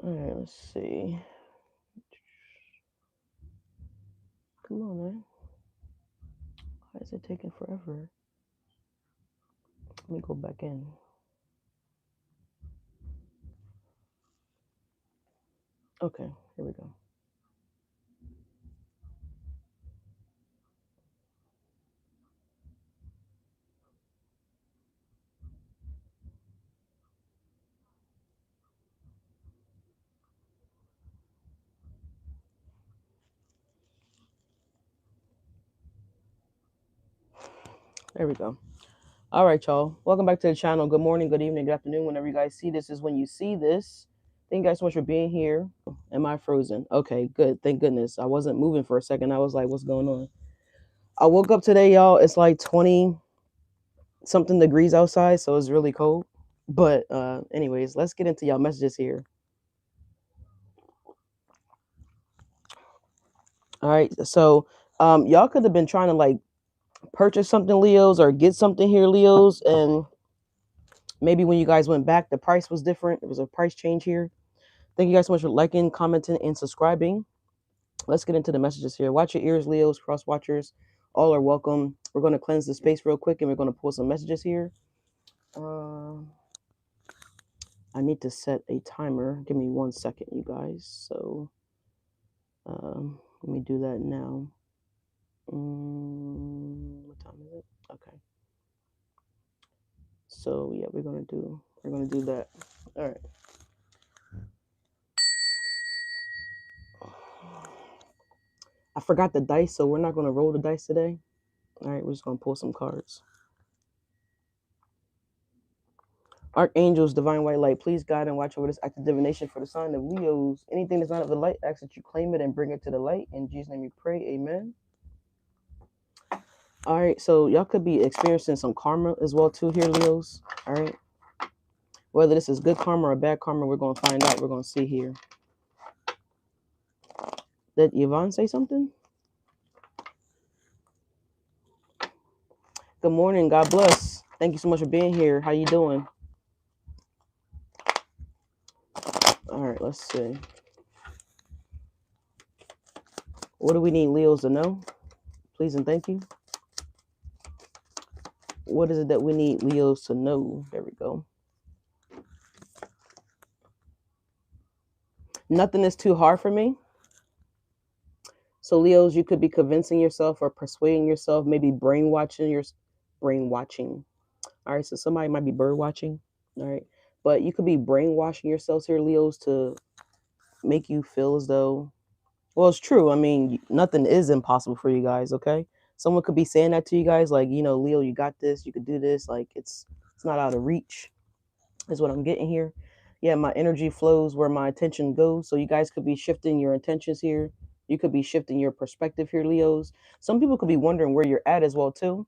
All right, let's see. Come on, man. Why is it taking forever? Let me go back in. Okay, here we go. There we go. All right, y'all. Welcome back to the channel. Good morning, good evening, good afternoon. Whenever you guys see this is when you see this. Thank you guys so much for being here. Am I frozen? Okay, good. Thank goodness. I wasn't moving for a second. I was like, what's going on? I woke up today, y'all. It's like 20 something degrees outside, so it's really cold. But anyways, let's get into y'all messages here. All right. So y'all could have been trying to like purchase something, Leos, or get something here, Leos, and maybe when you guys went back, the price was different. There was a price change here. Thank you guys so much for liking, commenting, and subscribing. Let's get into the messages here. Watch your ears, Leos, cross watchers. All are welcome. We're going to cleanse the space real quick, and we're going to pull some messages here. I need to set a timer. Give me 1 second, you guys. So let me do that now. What time is it? Okay. So yeah, we're gonna do that. All right. I forgot the dice, so we're not gonna roll the dice today. All right, we're just gonna pull some cards. Archangels, divine white light, please guide and watch over this act of divination for the sign of Leos. Anything that's not of the light, ask that you claim it and bring it to the light. In Jesus' name we pray, amen. All right, so y'all could be experiencing some karma as well too here, Leos. All right. Whether this is good karma or bad karma, we're gonna find out. We're gonna see here. Did Yvonne say something? Good morning. God bless. Thank you so much for being here. How you doing? All right, let's see. What do we need Leos to know? Please and thank you. What is it that we need Leos to know? There we go. Nothing is too hard for me. So Leos, you could be convincing yourself or persuading yourself, maybe brainwashing. All right, so somebody might be bird watching. All right, but you could be brainwashing yourselves here, Leos, to make you feel as though, well, it's true. I mean, nothing is impossible for you guys. Okay, someone could be saying that to you guys, like, you know, Leo, you got this, you could do this. Like, it's not out of reach, is what I'm getting here. Yeah, my energy flows where my attention goes. So you guys could be shifting your intentions here. You could be shifting your perspective here, Leos. Some people could be wondering where you're at as well too.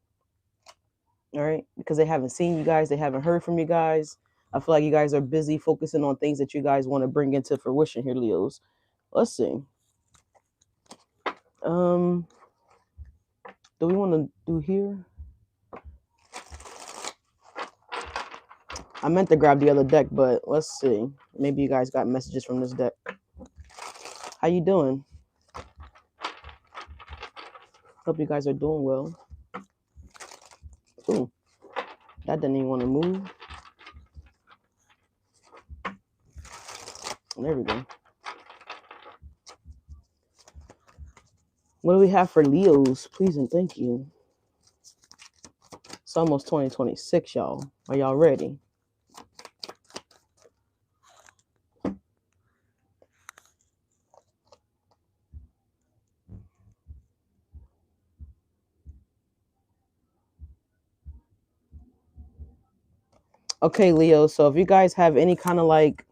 All right, because they haven't seen you guys, they haven't heard from you guys. I feel like you guys are busy focusing on things that you guys want to bring into fruition here, Leos. Let's see. Do we want to do here? I meant to grab the other deck, but let's see. Maybe you guys got messages from this deck. How you doing? Hope you guys are doing well. Ooh, that didn't even want to move. There we go. What do we have for Leos? Please and thank you. It's almost 2026, y'all. Are y'all ready? Okay, Leo. So if you guys have any kind of like,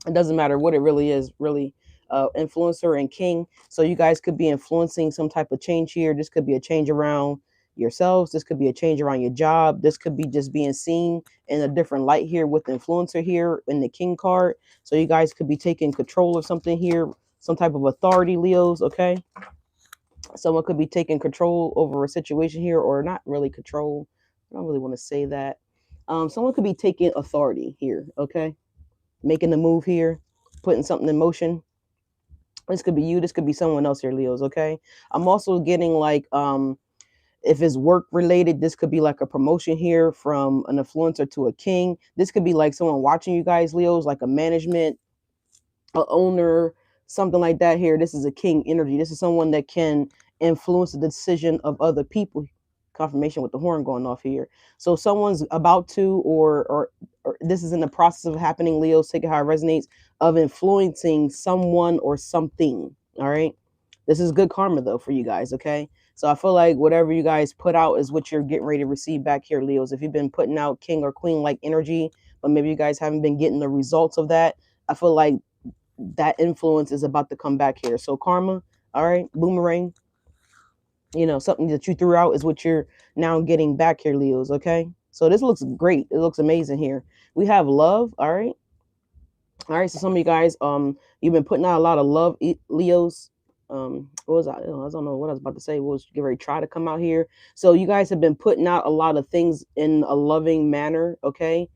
it doesn't matter what it really is, really, influencer and king. So you guys could be influencing some type of change here. This could be a change around yourselves. This could be a change around your job. This could be just being seen in a different light here with the influencer here in the king card. So you guys could be taking control of something here, some type of authority, Leos. Okay. Someone could be taking control over a situation here, or not really control. I don't really want to say that. Someone could be taking authority here. Okay. Making the move here, putting something in motion. This could be you. This could be someone else here, Leos. Okay. I'm also getting like, if it's work related, this could be like a promotion here from an influencer to a king. This could be like someone watching you guys, Leos, like a management, a owner, something like that here. This is a king energy. This is someone that can influence the decision of other people. Confirmation with the horn going off here. So someone's about to, or this is in the process of happening, Leos, take it how it resonates, of influencing someone or something. All right. This is good karma though for you guys, okay? So I feel like whatever you guys put out is what you're getting ready to receive back here, Leos. If you've been putting out king or queen like energy, but maybe you guys haven't been getting the results of that, I feel like that influence is about to come back here. So karma, all right, boomerang, something that you threw out is what you're now getting back here, Leos, okay? So this looks great. It looks amazing here. We have love, all right? All right, so some of you guys, you've been putting out a lot of love, Leos. What was I don't know what I was about to say. What was get ready to try to come out here? So you guys have been putting out a lot of things in a loving manner, okay?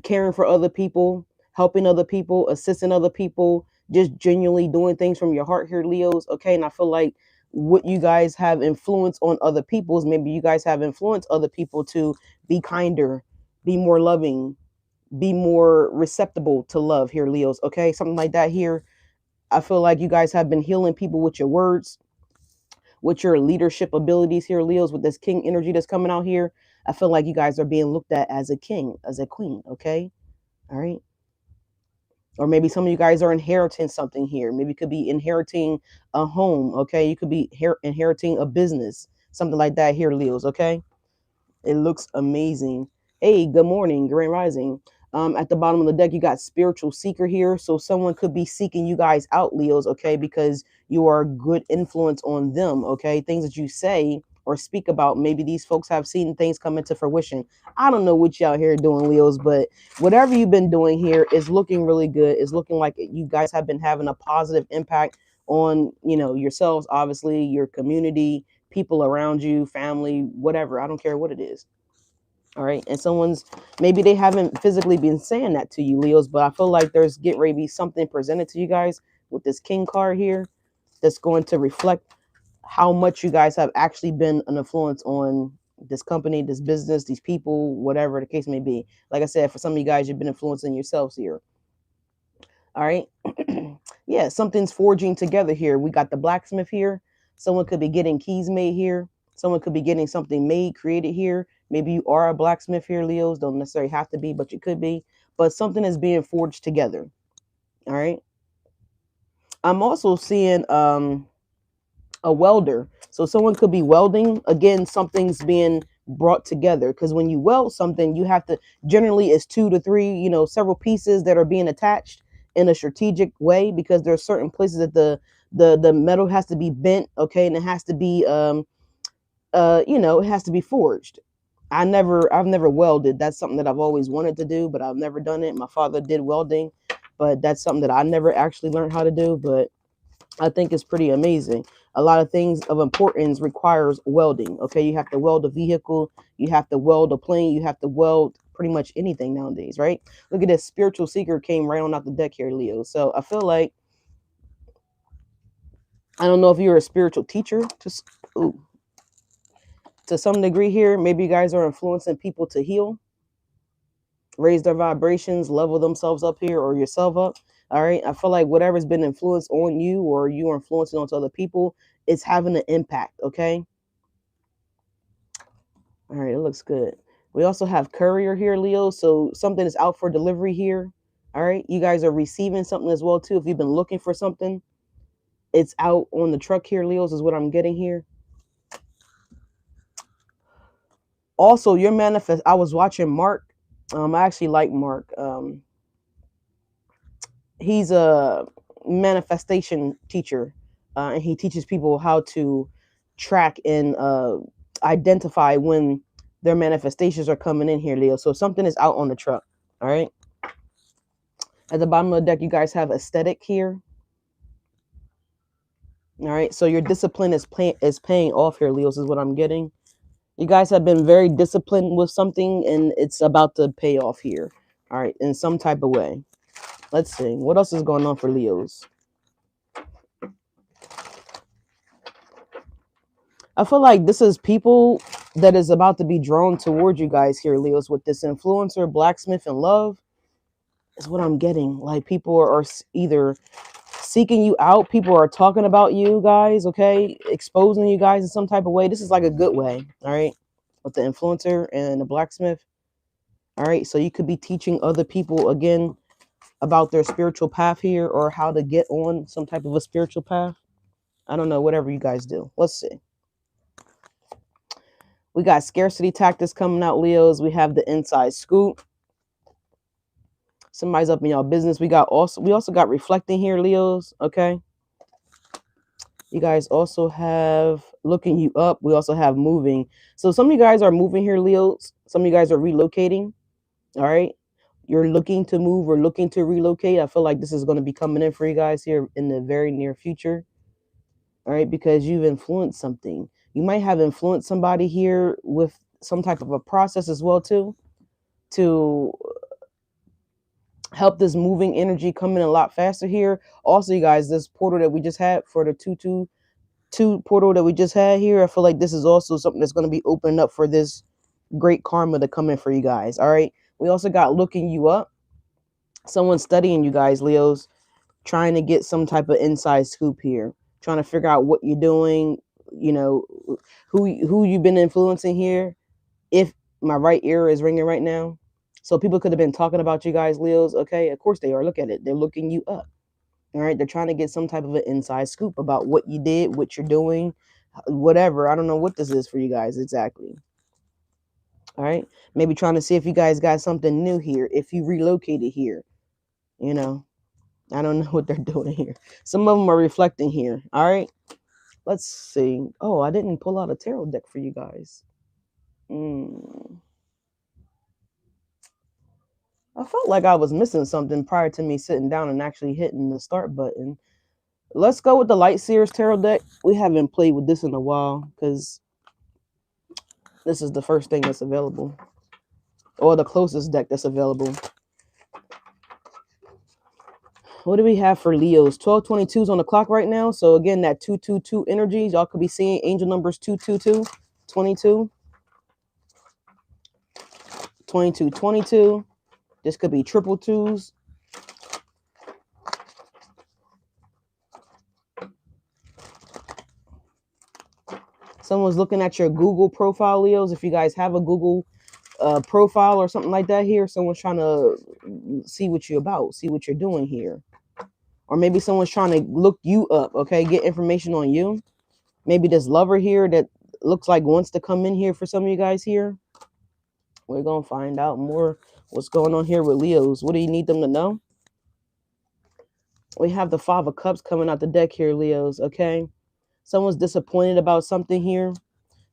Caring for other people, helping other people, assisting other people, just genuinely doing things from your heart here, Leos. Okay. And I feel like what you guys have influence on other people's, maybe you guys have influenced other people to be kinder, be more loving, be more receptible to love here, Leos. Okay. Something like that here. I feel like you guys have been healing people with your words, with your leadership abilities here, Leos, with this king energy that's coming out here. I feel like you guys are being looked at as a king, as a queen. Okay. All right. Or maybe some of you guys are inheriting something here. Maybe you could be inheriting a home. Okay. You could be inheriting a business, something like that here, Leos. Okay. It looks amazing. Hey, good morning, Grand Rising. At the bottom of the deck, you got spiritual seeker here. So someone could be seeking you guys out, Leos, okay, because you are a good influence on them, okay? Things that you say or speak about, maybe these folks have seen things come into fruition. I don't know what you out here doing, Leos, but whatever you've been doing here is looking really good. It's looking like you guys have been having a positive impact on, yourselves, obviously, your community, people around you, family, whatever. I don't care what it is. All right. And maybe they haven't physically been saying that to you, Leos, but I feel like there's getting ready to be something presented to you guys with this king card here that's going to reflect how much you guys have actually been an influence on this company, this business, these people, whatever the case may be. Like I said, for some of you guys, you've been influencing yourselves here. All right. Yeah, something's forging together here. We got the blacksmith here. Someone could be getting keys made here. Someone could be getting something made, created here. Maybe you are a blacksmith here, Leos. Don't necessarily have to be, but you could be. But something is being forged together. All right. I'm also seeing a welder. So someone could be welding. Again, something's being brought together, because when you weld something, you have to, generally it's 2 to 3, several pieces that are being attached in a strategic way, because there are certain places that the metal has to be bent, okay, and it has to be it has to be forged. I've never welded. That's something that I've always wanted to do, but I've never done it. My father did welding, but that's something that I never actually learned how to do, but I think it's pretty amazing. A lot of things of importance requires welding. Okay, you have to weld a vehicle, you have to weld a plane, you have to weld pretty much anything nowadays, right? Look at this, spiritual seeker came right on out the deck here, Leo. So I feel like, I don't know if you're a spiritual teacher to some degree here. Maybe you guys are influencing people to heal, raise their vibrations, level themselves up here, or yourself up. All right. I feel like whatever's been influenced on you, or you are influencing onto other people, it's having an impact. Okay. All right. It looks good. We also have courier here, Leo. So something is out for delivery here. All right. You guys are receiving something as well, too. If you've been looking for something, it's out on the truck here, Leos, is what I'm getting here. Also, your manifest. I was watching Mark. I actually like Mark. He's a manifestation teacher, and he teaches people how to track and identify when their manifestations are coming in here, Leo. So something is out on the truck. All right. At the bottom of the deck, you guys have aesthetic here. All right. So your discipline is paying off here, Leos, is what I'm getting. You guys have been very disciplined with something, and it's about to pay off here. All right. In some type of way. Let's see. What else is going on for Leos? I feel like this is people that is about to be drawn toward you guys here, Leos, with this influencer, blacksmith, and love is what I'm getting. Like people are either seeking you out, people are talking about you guys, okay, exposing you guys in some type of way. This is like a good way, all right, with the influencer and the blacksmith. All right, so you could be teaching other people again about their spiritual path here or how to get on some type of a spiritual path. I don't know, whatever you guys do. Let's see. We got scarcity tactics coming out, Leos. We have the inside scoop. Somebody's up in y'all business. We also got reflecting here, Leos. Okay. You guys also have looking you up. We also have moving. So some of you guys are moving here, Leos. Some of you guys are relocating. All right. You're looking to move or looking to relocate. I feel like this is going to be coming in for you guys here in the very near future. All right, because you've influenced something. You might have influenced somebody here with some type of a process as well too, to help this moving energy come in a lot faster here. Also, you guys, this portal that we just had for the 222 portal that we just had here, I feel like this is also something that's going to be opening up for this great karma to come in for you guys. All right, we also got looking you up. Someone studying you guys, Leos, trying to get some type of inside scoop here, trying to figure out what you're doing, you know, who you've been influencing here, if my right ear is ringing right now. So people could have been talking about you guys, Leos. Okay, of course they are. Look at it. They're looking you up. All right, they're trying to get some type of an inside scoop about what you did, what you're doing, whatever. I don't know what this is for you guys exactly. All right, maybe trying to see if you guys got something new here, if you relocated here, you know. I don't know what they're doing here. Some of them are reflecting here. All right. Let's see. Oh, I didn't pull out a tarot deck for you guys. I felt like I was missing something prior to me sitting down and actually hitting the start button. Let's go with the Light Seers tarot deck. We haven't played with this in a while because this is the first thing that's available, or the closest deck that's available. What do we have for Leos? 1222 is on the clock right now. So again, that 222 energy, y'all could be seeing angel numbers 222, 22, 22, 22. This could be triple twos. Someone's looking at your Google profile, Leos. If you guys have a Google profile or something like that here, someone's trying to see what you're about, see what you're doing here. Or maybe someone's trying to look you up, okay, get information on you. Maybe this lover here that looks like wants to come in here for some of you guys here. We're going to find out more what's going on here with Leos. What do you need them to know? We have the Five of Cups coming out the deck here, Leos, okay? Someone's disappointed about something here.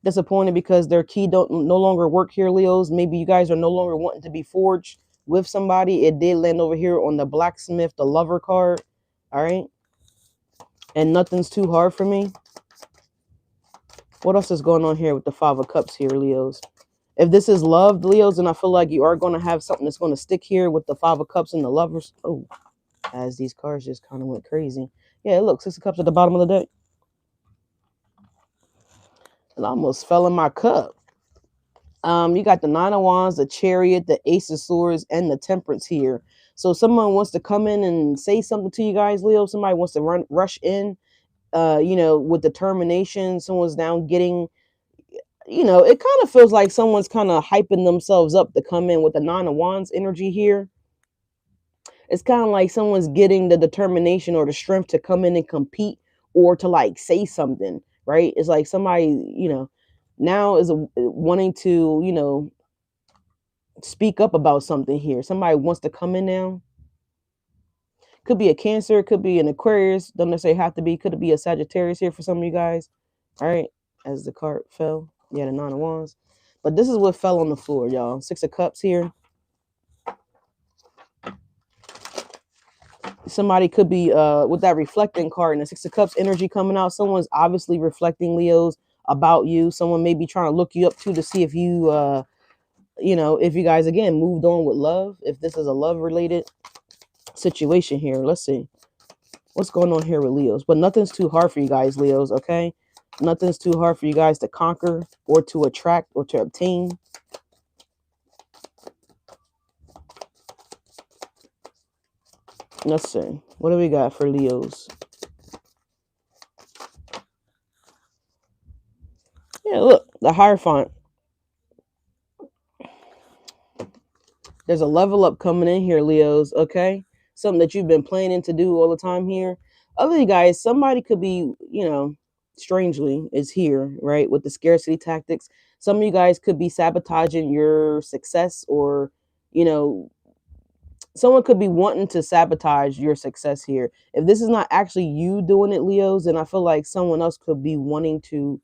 Disappointed because their key no longer work here, Leos. Maybe you guys are no longer wanting to be forged with somebody. It did land over here on the blacksmith, the lover card. All right. And nothing's too hard for me. What else is going on here with the Five of Cups here, Leos? If this is love, Leos, and I feel like you are going to have something that's going to stick here with the Five of Cups and the lovers. Oh, as these cards just kind of went crazy. Yeah, look, Six of Cups at the bottom of the deck. It almost fell in my cup. You got the Nine of Wands, the Chariot, the Ace of Swords, and the Temperance here. So someone wants to come in and say something to you guys, Leo. Somebody wants to rush in, you know, with determination. Someone's now getting, you know, it kind of feels like someone's kind of hyping themselves up to come in with the Nine of Wands energy here. It's kind of like someone's getting the determination or the strength to come in and compete or to like say something, right? It's like somebody, you know, now is wanting to, you know, speak up about something here. Somebody wants to come in now. Could be a Cancer, could be an Aquarius, don't necessarily have to be. Could it be a Sagittarius here for some of you guys? All right, as the card fell. Yeah, the Nine of Wands. But this is what fell on the floor, y'all. Six of Cups here. Somebody could be with that reflecting card and the Six of Cups energy coming out. Someone's obviously reflecting, Leos, about you. Someone may be trying to look you up too to see if you you know, if you guys again moved on with love, if this is a love related situation here. Let's see what's going on here with Leos. But nothing's too hard for you guys, Leos, okay? Nothing's too hard for you guys to conquer or to attract or to obtain. Let's see. What do we got for Leos? Yeah, look, the Hierophant. There's a level up coming in here, Leos, okay? Something that you've been planning to do all the time here. Other than you guys, somebody could be, strangely, is here, right? With the scarcity tactics. Some of you guys could be sabotaging your success, or, you know, someone could be wanting to sabotage your success here. If this is not actually you doing it, Leos, then I feel like someone else could be wanting to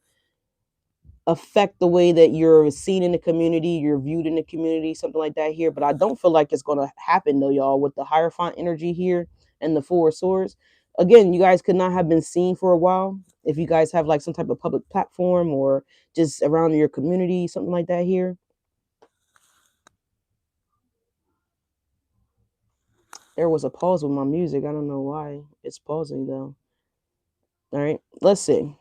affect the way that you're seen in the community, you're viewed in the community, something like that here. But I don't feel like it's going to happen though, y'all, with the Hierophant energy here and the Four of Swords. Again, you guys could not have been seen for a while. If you guys have like some type of public platform or just around your community, something like that here. There was a pause with my music. I don't know why it's pausing though. All right, let's see.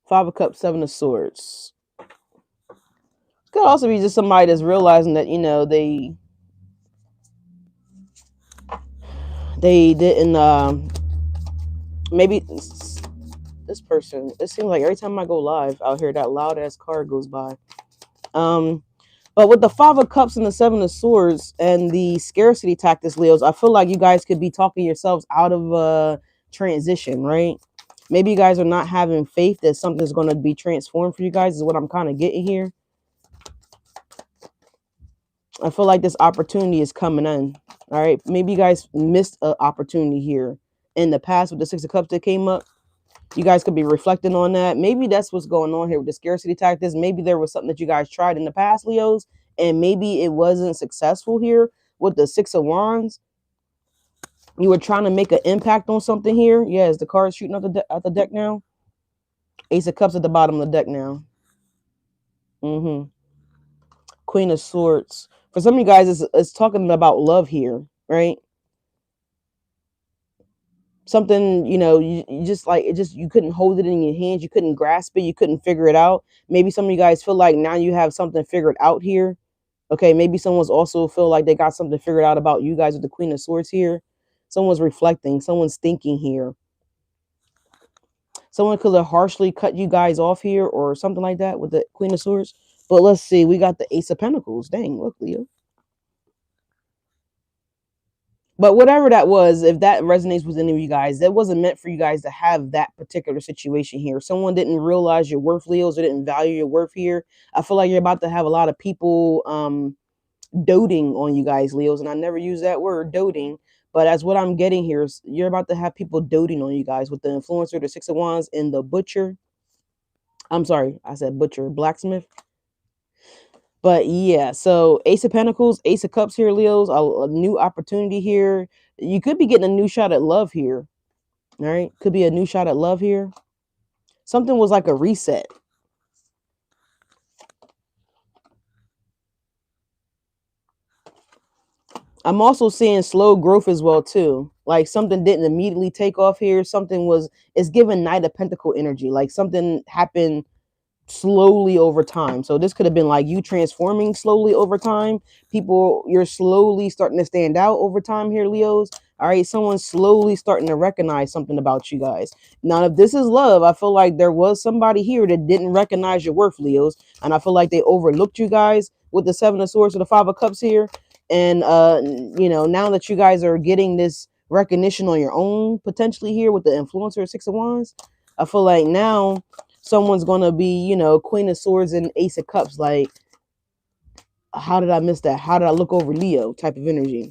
Five of Cups, Seven of Swords. Could also be just somebody that's realizing that, they didn't, maybe this person, it seems like every time I go live out here, that loud ass car goes by. But with the Five of Cups and the Seven of Swords and the scarcity tactics, Leos, I feel like you guys could be talking yourselves out of a transition, right? Maybe you guys are not having faith that something's going to be transformed for you guys, is what I'm kind of getting here. I feel like this opportunity is coming in. All right. Maybe you guys missed an opportunity here in the past with the Six of Cups that came up. You guys could be reflecting on that. Maybe that's what's going on here with the scarcity tactics. Maybe there was something that you guys tried in the past, Leos, and maybe it wasn't successful here with the Six of Wands. You were trying to make an impact on something here. Yes, the card's shooting out the deck now. Ace of Cups at the bottom of the deck now. Queen of Swords. For some of you guys, it's talking about love here, right? Something, you just like it, just you couldn't hold it in your hands, you couldn't grasp it, you couldn't figure it out. Maybe some of you guys feel like now you have something figured out here. Okay, maybe someone's also feel like they got something figured out about you guys with the Queen of Swords here. Someone's reflecting, someone's thinking here. Someone could have harshly cut you guys off here or something like that with the Queen of Swords. But let's see, we got the Ace of Pentacles. Dang, look, Leo. But whatever that was, if that resonates with any of you guys, that wasn't meant for you guys to have that particular situation here. Someone didn't realize your worth, Leos, or didn't value your worth here. I feel like you're about to have a lot of people doting on you guys, Leos. And I never use that word, doting. But as what I'm getting here is you're about to have people doting on you guys with the Influencer, the Six of Wands, and the Butcher. I'm sorry, I said Butcher, Blacksmith. But yeah, so Ace of Pentacles, Ace of Cups here, Leos, a new opportunity here. You could be getting a new shot at love here. All right, could be a new shot at love here. Something was like a reset. I'm also seeing slow growth as well too. Like something didn't immediately take off here. It's giving Knight of Pentacle energy. Like something happened slowly over time. So this could have been like you transforming slowly over time. You're slowly starting to stand out over time here, Leos. All right, someone's slowly starting to recognize something about you guys. Now, if this is love, I feel like there was somebody here that didn't recognize your worth, Leos. And I feel like they overlooked you guys with the Seven of Swords or the Five of Cups here. And, now that you guys are getting this recognition on your own, potentially here with the Influencer Six of Wands, I feel like now someone's going to be, Queen of Swords and Ace of Cups. Like, how did I miss that? How did I look over Leo type of energy?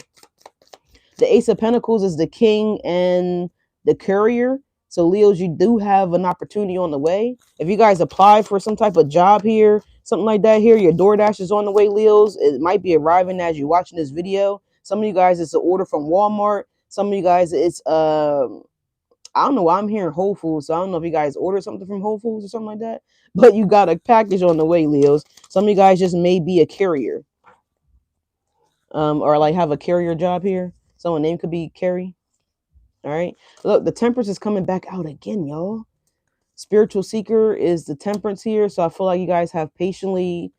The Ace of Pentacles is the king and the courier. So Leos, you do have an opportunity on the way. If you guys apply for some type of job here, something like that here, your DoorDash is on the way, Leos. It might be arriving as you're watching this video. Some of you guys, it's an order from Walmart. Some of you guys, it's I don't know why I'm hearing Whole Foods. So I don't know if you guys order something from Whole Foods or something like that. But you got a package on the way, Leos. Some of you guys just may be a carrier. or like have a carrier job here. Someone name could be Carrie. All right. Look, the temperance is coming back out again, y'all. Spiritual seeker is the temperance here. So I feel like you guys have patiently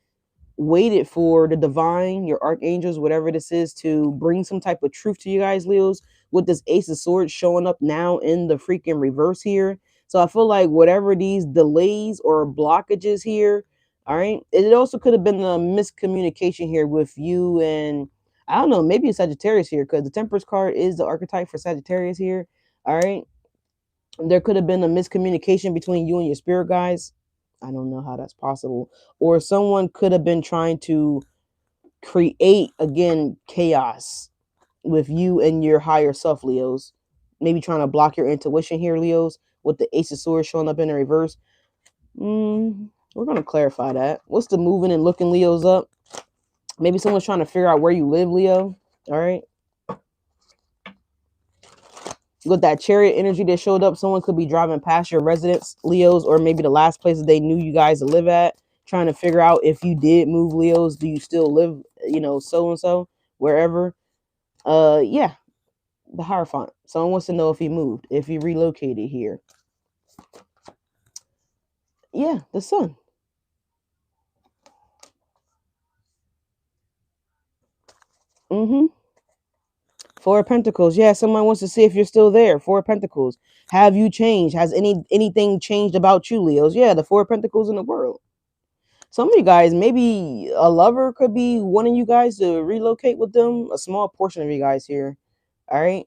waited for the divine, your archangels, whatever this is, to bring some type of truth to you guys, Leos, with this Ace of Swords showing up now in the freaking reverse here. So I feel like whatever these delays or blockages here, all right, it also could have been a miscommunication here with you and I don't know, maybe a Sagittarius here, because the Temperance card is the archetype for Sagittarius here. All right. There could have been a miscommunication between you and your spirit guides. I don't know how that's possible. Or someone could have been trying to create again chaos with you and your higher self, Leos. Maybe trying to block your intuition here, Leos, with the Ace of Swords showing up in the reverse. We're gonna clarify that. What's the moving and looking Leos up? Maybe someone's trying to figure out where you live, Leo. All right. With that chariot energy that showed up, someone could be driving past your residence, Leos, or maybe the last place that they knew you guys to live at, trying to figure out if you did move, Leos. Do you still live, so and so, wherever? Yeah, the Hierophant. Someone wants to know if he moved, if he relocated here. Yeah, the Sun. Mm-hmm. Four of Pentacles. Yeah, someone wants to see if you're still there. Four of Pentacles. Have you changed? Has anything changed about you, Leos? Yeah, the Four of Pentacles in the world. Some of you guys, maybe a lover could be wanting you guys to relocate with them. A small portion of you guys here. All right.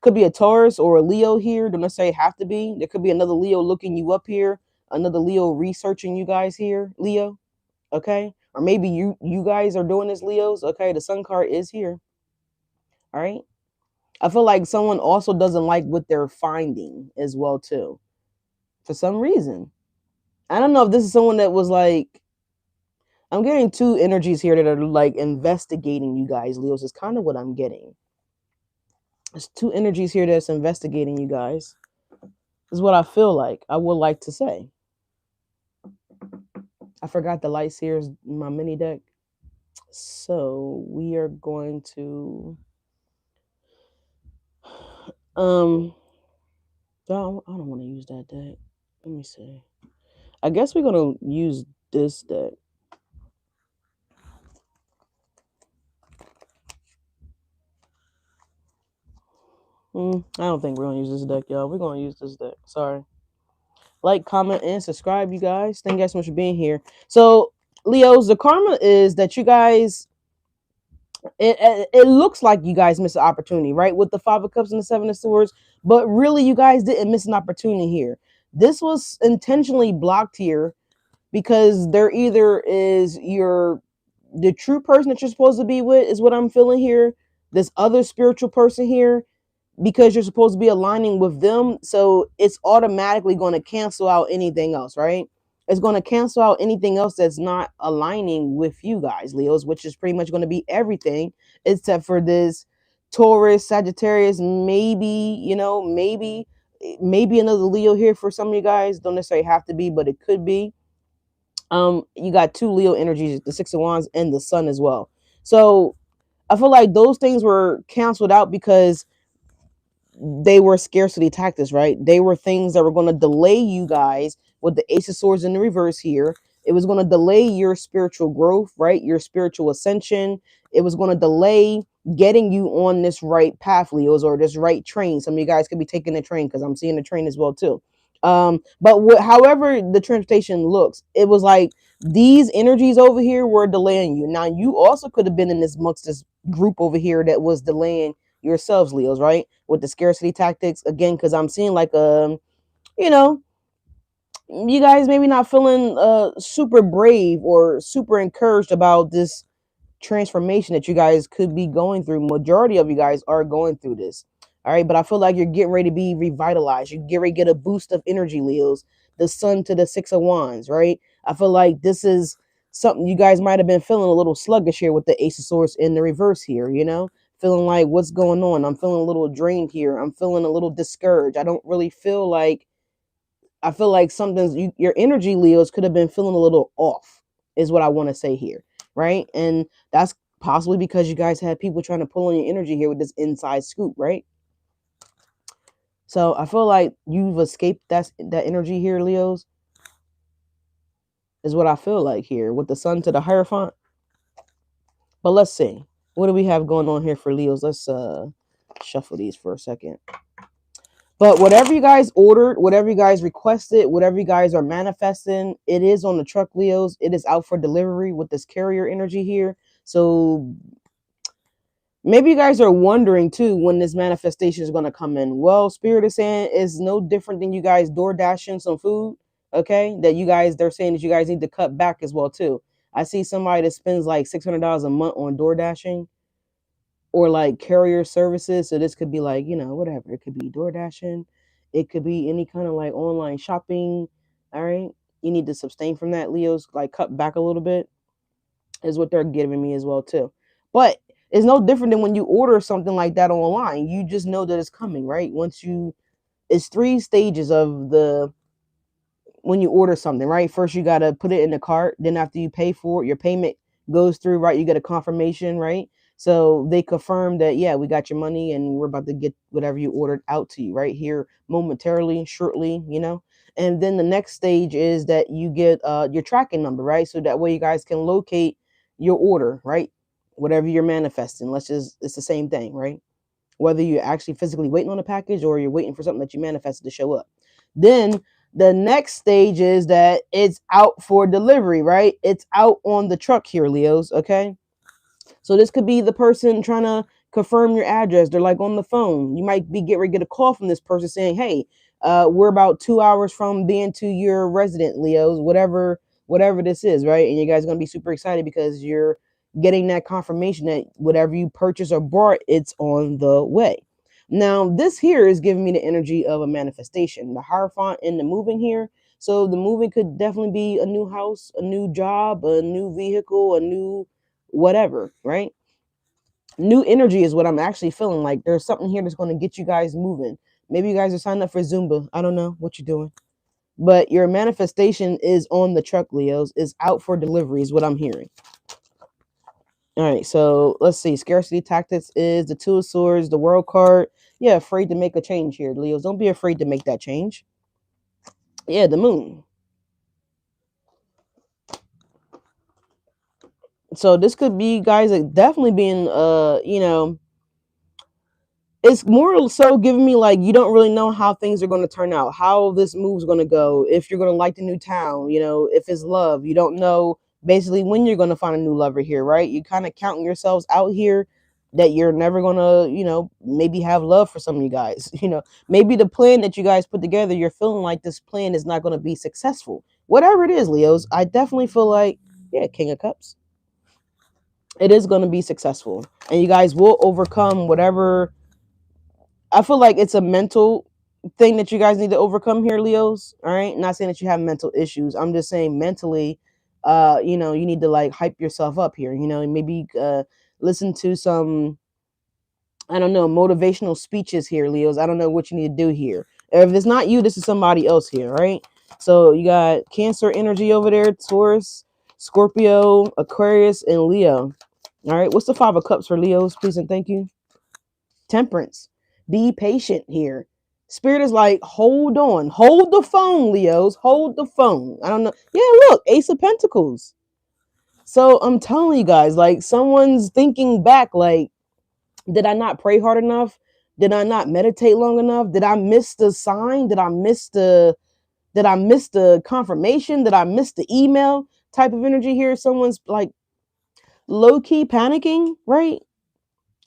Could be a Taurus or a Leo here. Don't necessarily have to be. There could be another Leo looking you up here. Another Leo researching you guys here, Leo. Okay. Or maybe you guys are doing this, Leos. Okay. The Sun card is here. All right. I feel like someone also doesn't like what they're finding as well, too. For some reason. I don't know if this is someone that was like, I'm getting two energies here that are like investigating you guys, Leos. Is kind of what I'm getting. There's two energies here that's investigating you guys. This is what I feel like. I would like to say. I forgot the lights here is my mini deck. So we are going to I don't want to use that deck. Let me see. I guess we're gonna use this deck. I don't think we're gonna use this deck, y'all. We're gonna use this deck. Sorry. Like, comment, and subscribe, you guys. Thank you guys so much for being here. So, Leos, the karma is that you guys, it looks like you guys missed an opportunity, right? With the Five of Cups and the Seven of Swords, but really, you guys didn't miss an opportunity here. This was intentionally blocked here because there either is the true person that you're supposed to be with is what I'm feeling here. This other spiritual person here, because you're supposed to be aligning with them. So it's automatically going to cancel out anything else, right? It's going to cancel out anything else that's not aligning with you guys, Leos, which is pretty much going to be everything except for this Taurus, Sagittarius, maybe, maybe another Leo here for some of you guys. Don't necessarily have to be, but it could be. You got two Leo energies, the Six of Wands and the Sun as well. So I feel like those things were canceled out because they were scarcity tactics, right? They were things that were going to delay you guys with the Ace of Swords in the reverse here. It was going to delay your spiritual growth, right? Your spiritual ascension. It was going to delay getting you on this right path, Leos, or this right train. Some of you guys could be taking the train because I'm seeing the train as well too. But however the transportation looks, it was like these energies over here were delaying you. Now you also could have been in this amongst this group over here that was delaying yourselves, Leos, right? With the scarcity tactics again, because I'm seeing like you know, you guys maybe not feeling super brave or super encouraged about this transformation that you guys could be going through. Majority of you guys are going through this. All right, but I feel like you're getting ready to be revitalized. You get ready to get a boost of energy, Leos. The Sun to the Six of Wands, right? I feel like this is something you guys might have been feeling a little sluggish here with the Ace of Swords in the reverse here, feeling like what's going on. I'm feeling a little drained here. I'm feeling a little discouraged. I don't really feel like, I feel like your energy, Leos, could have been feeling a little off, is what I want to say here, right? And that's Possibly because you guys had people trying to pull on your energy here with this inside scoop, right? So I feel like you've escaped that energy here, Leos, is what I feel like here with the sun to the Hierophant. But let's see. What do we have going on here for Leos? Let's shuffle these for a second. But whatever you guys ordered, whatever you guys requested, whatever you guys are manifesting, it is on the truck, Leos. It is out for delivery with this carrier energy here. So maybe you guys are wondering too when this manifestation is going to come in. Well, Spirit is saying it's no different than you guys door dashing some food. Okay, that you guys, they're saying that you guys need to cut back as well too. I see somebody that spends like $600 a month on door dashing or like carrier services. So this could be like, whatever. It could be door dashing. It could be any kind of like online shopping. All right. You need to abstain from that, Leos. Like cut back a little bit is what they're giving me as well too. But it's no different than when you order something like that online. You just know that it's coming, right? It's 3 stages of when you order something, right? First, you got to put it in the cart. Then after you pay for it, your payment goes through, right? You get a confirmation, right? So they confirm that, yeah, we got your money and we're about to get whatever you ordered out to you right here momentarily, shortly, And then the next stage is that you get your tracking number, right? So that way you guys can locate your order, right? Whatever you're manifesting. It's the same thing, right? Whether you're actually physically waiting on a package or you're waiting for something that you manifested to show up. Then the next stage is that it's out for delivery, right? It's out on the truck here, Leos, okay? So this could be the person trying to confirm your address. They're like on the phone. You might be getting ready to get a call from this person saying, hey, we're about 2 hours from being to your resident, Leos, whatever this is, right? And you guys are going to be super excited because you're getting that confirmation that whatever you purchased or bought, it's on the way. Now, this here is giving me the energy of a manifestation. The Hierophant and the moving here. So the moving could definitely be a new house, a new job, a new vehicle, a new whatever, right? New energy is what I'm actually feeling like. There's something here that's going to get you guys moving. Maybe you guys are signing up for Zumba. I don't know what you're doing. But your manifestation is on the truck, Leos. Is out for delivery is what I'm hearing. All right, so let's see. Scarcity tactics is the Two of Swords, the World card. Yeah, afraid to make a change here, Leos. Don't be afraid to make that change. Yeah, the Moon. So this could be guys like definitely being it's more so giving me like you don't really know how things are going to turn out, how this move's going to go, if you're going to like the new town, if it's love. You don't know basically when you're going to find a new lover here, right? You kind of counting yourselves out here that you're never going to, maybe have love for some of you guys. Maybe the plan that you guys put together, you're feeling like this plan is not going to be successful. Whatever it is, Leos, I definitely feel like, yeah, King of Cups. It is going to be successful and you guys will overcome whatever. I feel like it's a mental thing that you guys need to overcome here, Leos. All right. Not saying that you have mental issues. I'm just saying mentally, you need to like hype yourself up here. Maybe listen to some, I don't know, motivational speeches here, Leos. I don't know what you need to do here. If it's not you, this is somebody else here, right? So you got Cancer energy over there, Taurus, Scorpio, Aquarius, and Leo. All right. What's the 5 of Cups for Leos, please and thank you? Temperance. Be patient here. Spirit is like, hold on. Hold the phone, Leos. Hold the phone. I don't know. Yeah, look, Ace of Pentacles. So I'm telling you guys, like someone's thinking back, like, did I not pray hard enough? Did I not meditate long enough? Did I miss the sign? Did I miss the confirmation? Did I miss the email type of energy here? Someone's like low-key panicking, right?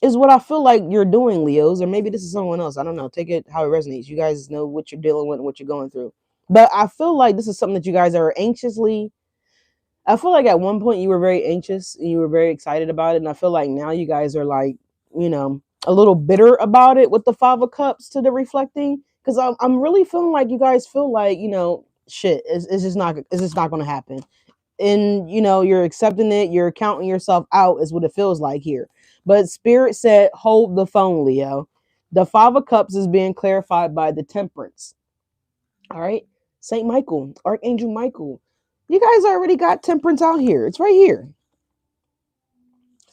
Is what I feel like you're doing, Leos, or maybe this is someone else. I don't know. Take it how it resonates. You guys know what you're dealing with and what you're going through. But I feel like this is something that you guys are anxiously. I feel like at one point you were very anxious and you were very excited about it. And I feel like now you guys are like, a little bitter about it with the 5 of Cups to the reflecting. Because I'm really feeling like you guys feel like, shit, it's just not going to happen. And you're accepting it, you're counting yourself out is what it feels like here. But Spirit said hold the phone, Leo. The 5 of Cups is being clarified by the Temperance. All right, Saint Michael, Archangel Michael, you guys already got Temperance out here. It's right here.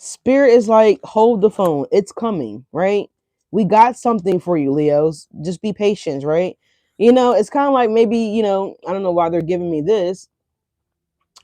Spirit is like, hold the phone. It's coming, right? We got something for you, Leos. Just be patient, right? It's kind of like maybe, I don't know why they're giving me this.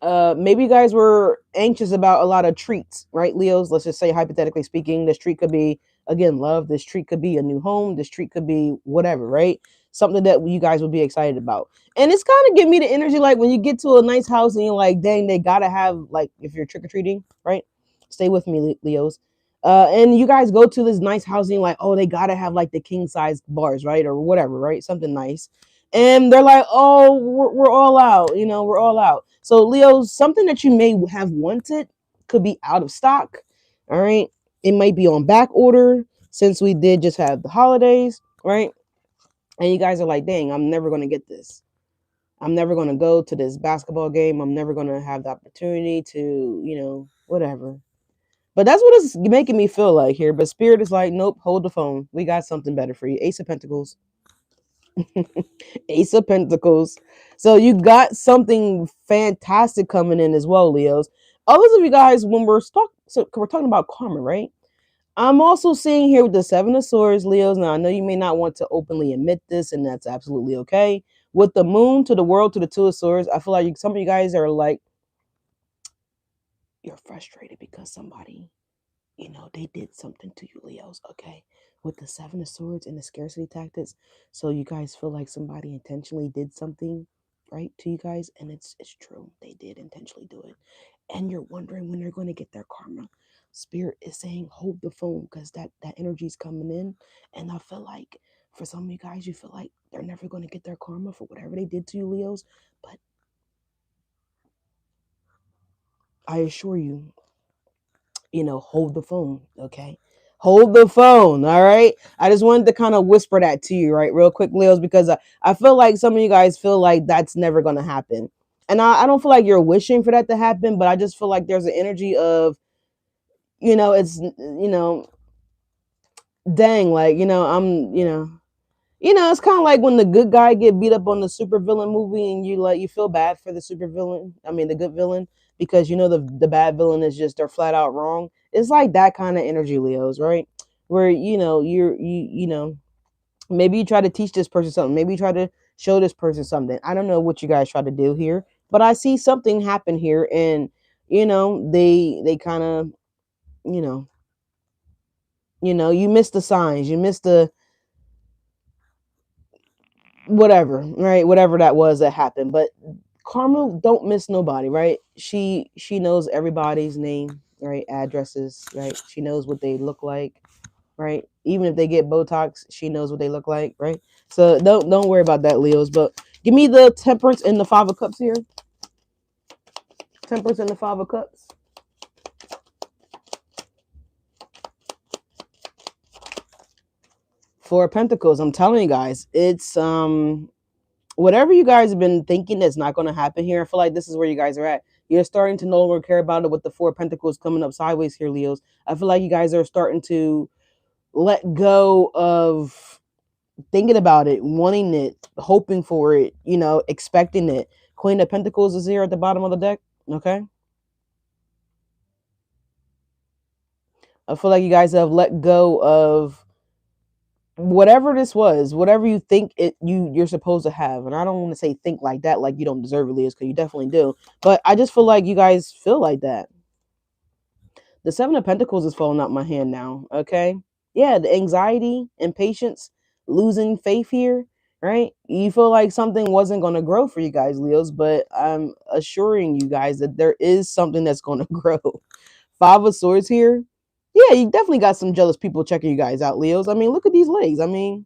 Maybe you guys were anxious about a lot of treats, right, Leos? Let's just say, hypothetically speaking, this treat could be, again, love. This treat could be a new home. This treat could be whatever, right? Something that you guys would be excited about. And it's kind of give me the energy like when you get to a nice house and you're like, dang, they gotta have, like, if you're trick or treating, right? Stay with me, Leos. And you guys go to this nice house and you're like, oh, they gotta have like the king size bars, right, or whatever, right? Something nice. And they're like, oh, we're all out, we're all out. So, Leo, something that you may have wanted could be out of stock. All right. It might be on back order since we did just have the holidays, right? And you guys are like, dang, I'm never going to get this. I'm never going to go to this basketball game. I'm never going to have the opportunity to, whatever. But that's what it's making me feel like here. But Spirit is like, nope, hold the phone. We got something better for you. Ace of Pentacles. Ace of Pentacles. So you got something fantastic coming in as well, Leos. Others of you guys, when we're talking about karma, right? I'm also seeing here with the Seven of Swords, Leos. Now I know you may not want to openly admit this, and that's absolutely okay. With the Moon to the World to the Two of Swords, I feel like some of you guys are like, you're frustrated because somebody, they did something to you, Leos, okay? With the Seven of Swords and the scarcity tactics. So you guys feel like somebody intentionally did something, right, to you guys, and it's true. They did intentionally do it. And you're wondering when they're going to get their karma. Spirit is saying, hold the phone, because that energy is coming in. And I feel like for some of you guys, you feel like they're never going to get their karma for whatever they did to you, Leos. But I assure you, hold the phone, okay? Hold the phone, all right? I just wanted to kind of whisper that to you, right, real quick, Leos, because I feel like some of you guys feel like that's never going to happen. And I don't feel like you're wishing for that to happen, but I just feel like there's an energy of, it's, dang, like, it's kind of like when the good guy get beat up on the supervillain movie, and you feel bad for the supervillain. I mean, the good villain, because the bad villain is just they're flat out wrong. It's like that kind of energy, Leos, right? Where maybe you try to teach this person something, maybe you try to show this person something. I don't know what you guys try to do here, but I see something happen here, and they kind of you know you miss the signs, you miss the whatever, right? Whatever that was that happened. But Karma don't miss nobody, right? She knows everybody's name, right? Addresses, right? She knows what they look like, right? Even if they get Botox, she knows what they look like, right? So don't worry about that, Leos. But give me the Temperance and the Five of Cups here. Temperance and the Five of Cups. Four of Pentacles. I'm telling you guys, it's whatever you guys have been thinking that's not going to happen here. I feel like this is where you guys are at. You're starting to no longer care about it with the Four of Pentacles coming up sideways here, Leos. I feel like you guys are starting to let go of thinking about it, wanting it, hoping for it, expecting it. Queen of Pentacles is here at the bottom of the deck. Okay. I feel like you guys have let go of whatever this was, whatever you think you're supposed to have. And I don't want to say think like that, like you don't deserve it, Leos, because you definitely do. But I just feel like you guys feel like that. The Seven of Pentacles is falling out my hand now. Okay. Yeah, the anxiety, impatience, losing faith here, right? You feel like something wasn't going to grow for you guys, Leos, but I'm assuring you guys that there is something that's going to grow. Five of Swords here. Yeah, you definitely got some jealous people checking you guys out, Leos. I mean, look at these legs. I mean,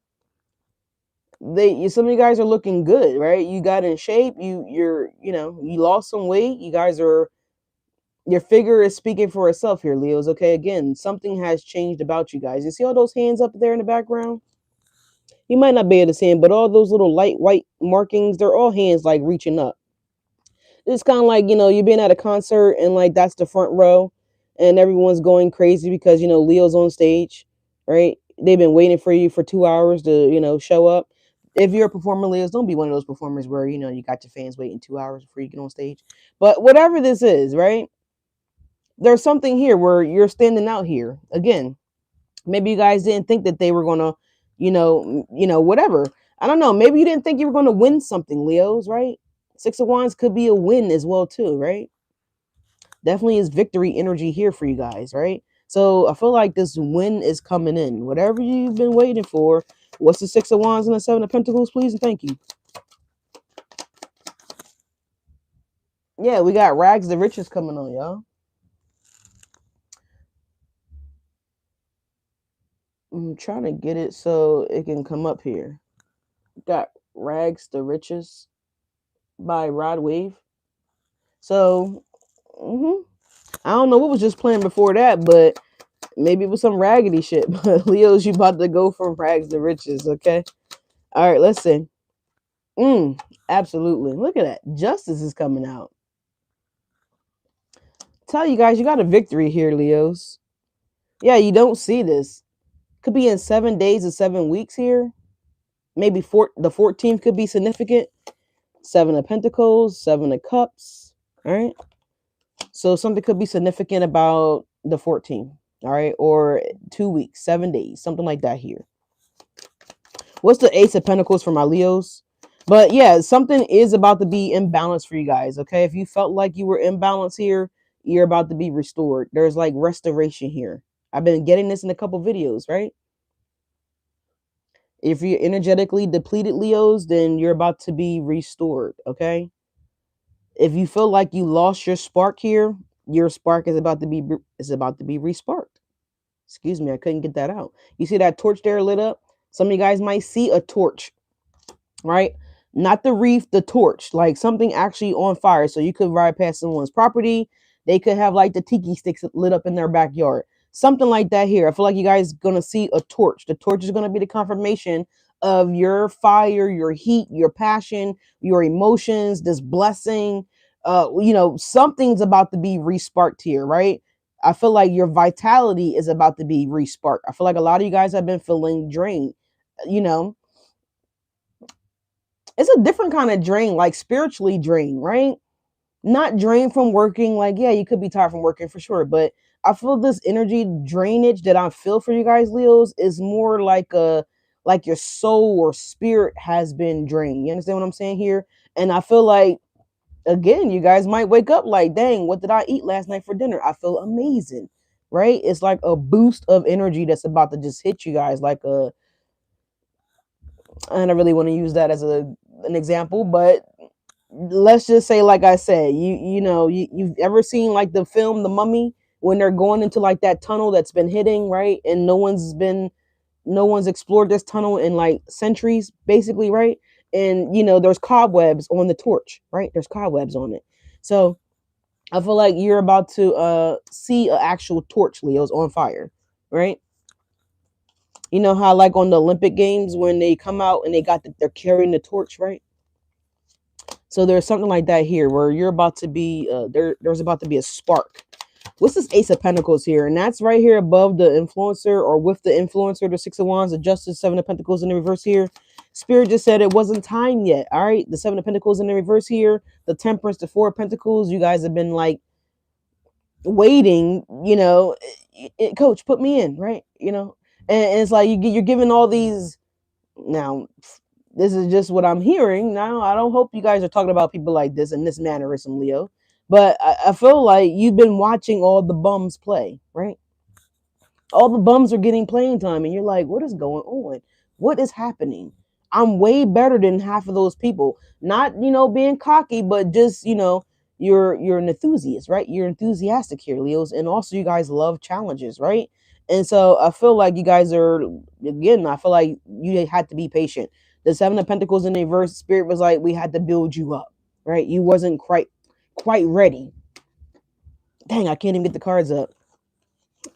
some of you guys are looking good, right? You got in shape. You lost some weight. You guys are, your figure is speaking for itself here, Leos. Okay, again, something has changed about you guys. You see all those hands up there in the background? You might not be able to see them, but all those little light white markings, they're all hands like reaching up. It's kind of like, you've been at a concert and like that's the front row and everyone's going crazy because, Leo's on stage, right? They've been waiting for you for 2 hours to, show up. If you're a performer, Leos, don't be one of those performers where, you got your fans waiting 2 hours before you get on stage. But whatever this is, right? there's something here where you're standing out here. Again, maybe you guys didn't think that they were gonna, whatever. I don't know. Maybe you didn't think you were gonna win something, Leos, right? Six of Wands could be a win as well, too, right? Definitely is victory energy here for you guys, right? So I feel like this win is coming in. Whatever you've been waiting for. What's the Six of Wands and the Seven of Pentacles, please and thank you. Yeah, we got rags to riches coming on, y'all. I'm trying to get it so it can come up here. Got Rags to Riches by Rod Wave. So, I don't know what was just playing before that, but maybe it was some raggedy shit. But Leo's, you about to go from rags to riches, okay? All right, let's see. Absolutely. Look at that. Justice is coming out. Tell you guys, you got a victory here, Leos. Yeah, you don't see this. Could be in 7 days or 7 weeks here. Maybe the 14th could be significant. Seven of Pentacles, Seven of Cups. All right. So something could be significant about the 14th. All right. Or 2 weeks, 7 days, something like that here. What's the Ace of Pentacles for my Leos? But yeah, something is about to be imbalanced for you guys. Okay. If you felt like you were imbalanced here, you're about to be restored. There's like restoration here. I've been getting this in a couple videos, right? If you're energetically depleted, Leos, then you're about to be restored. Okay. If you feel like you lost your spark here, your spark is about to be resparked. Excuse me, I couldn't get that out. You see that torch there lit up? Some of you guys might see a torch, right? Not the reef, the torch, like something actually on fire. So you could ride past someone's property. They could have like the tiki sticks lit up in their backyard. Something like that here. I feel like you guys gonna see a torch. The torch is gonna be the confirmation of your fire, your heat, your passion, your emotions, this blessing. Something's about to be resparked here, right? I feel like your vitality is about to be resparked. I feel like a lot of you guys have been feeling drained. You know, it's a different kind of drain, like spiritually drained, right? Not drained from working. Like, yeah, you could be tired from working for sure, but I feel this energy drainage that I feel for you guys, Leos, is more like your soul or spirit has been drained. You understand what I'm saying here? And I feel like, again, you guys might wake up like, dang, what did I eat last night for dinner? I feel amazing, right? It's like a boost of energy that's about to just hit you guys like a, I don't really want to use that as an example, but let's just say, like I said, you've ever seen like the film The Mummy when they're going into like that tunnel that's been hitting, right? And no one's explored this tunnel in like centuries, basically, right? And there's cobwebs on the torch, right? There's cobwebs on it. So I feel like you're about to see an actual torch, Leo's, on fire, right? You know how like on the Olympic Games when they come out and they're carrying the torch, right? So there's something like that here where you're about to be there's about to be a spark. What's this Ace of Pentacles here? And that's right here above the influencer or with the influencer, the Six of Wands, the Justice, Seven of Pentacles in the reverse here. Spirit just said it wasn't time yet. All right. The Seven of Pentacles in the reverse here, the Temperance, the Four of Pentacles. You guys have been like waiting, coach, put me in, right? And it's like you're giving all these now. This is just what I'm hearing now. I don't hope you guys are talking about people like this in this mannerism, Leo. But I feel like you've been watching all the bums play, right? All the bums are getting playing time, and you're like, what is going on? What is happening? I'm way better than half of those people. Not, being cocky, but just, you're an enthusiast, right? You're enthusiastic here, Leos. And also you guys love challenges, right? And so I feel like you guys are, again, I feel like you had to be patient. The Seven of Pentacles in the reverse, Spirit was like, we had to build you up, right? You wasn't quite ready. Dang, I can't even get the cards up.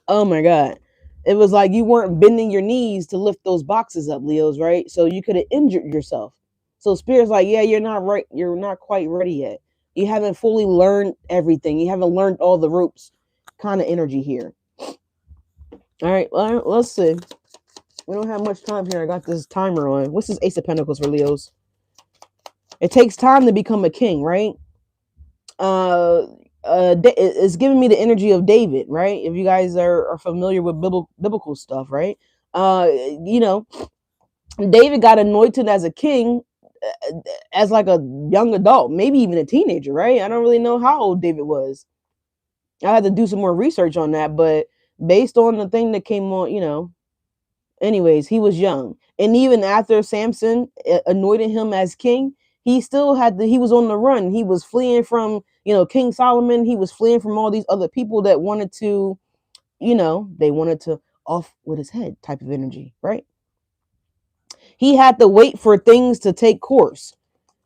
Oh my God. It was like you weren't bending your knees to lift those boxes up, Leos, right? So you could have injured yourself. So Spirit's like, yeah, you're not right. You're not quite ready yet. You haven't fully learned everything. You haven't learned all the ropes kind of energy here. All right, well, let's see. We don't have much time here. I got this timer on. What's this Ace of Pentacles for Leos? It takes time to become a king, right? it's giving me the energy of David, right? If you guys are familiar with biblical stuff, right? You know, David got anointed as a king as like a young adult, maybe even a teenager, right? I don't really know how old David was. I had to do some more research on that, but based on the thing that came on, you know, anyways, he was young. And even after Samson anointed him as king, he still had he was on the run. He was fleeing from, you know, King Solomon. He was fleeing from all these other people that wanted to, you know, they wanted to off with his head type of energy, right? He had to wait for things to take course.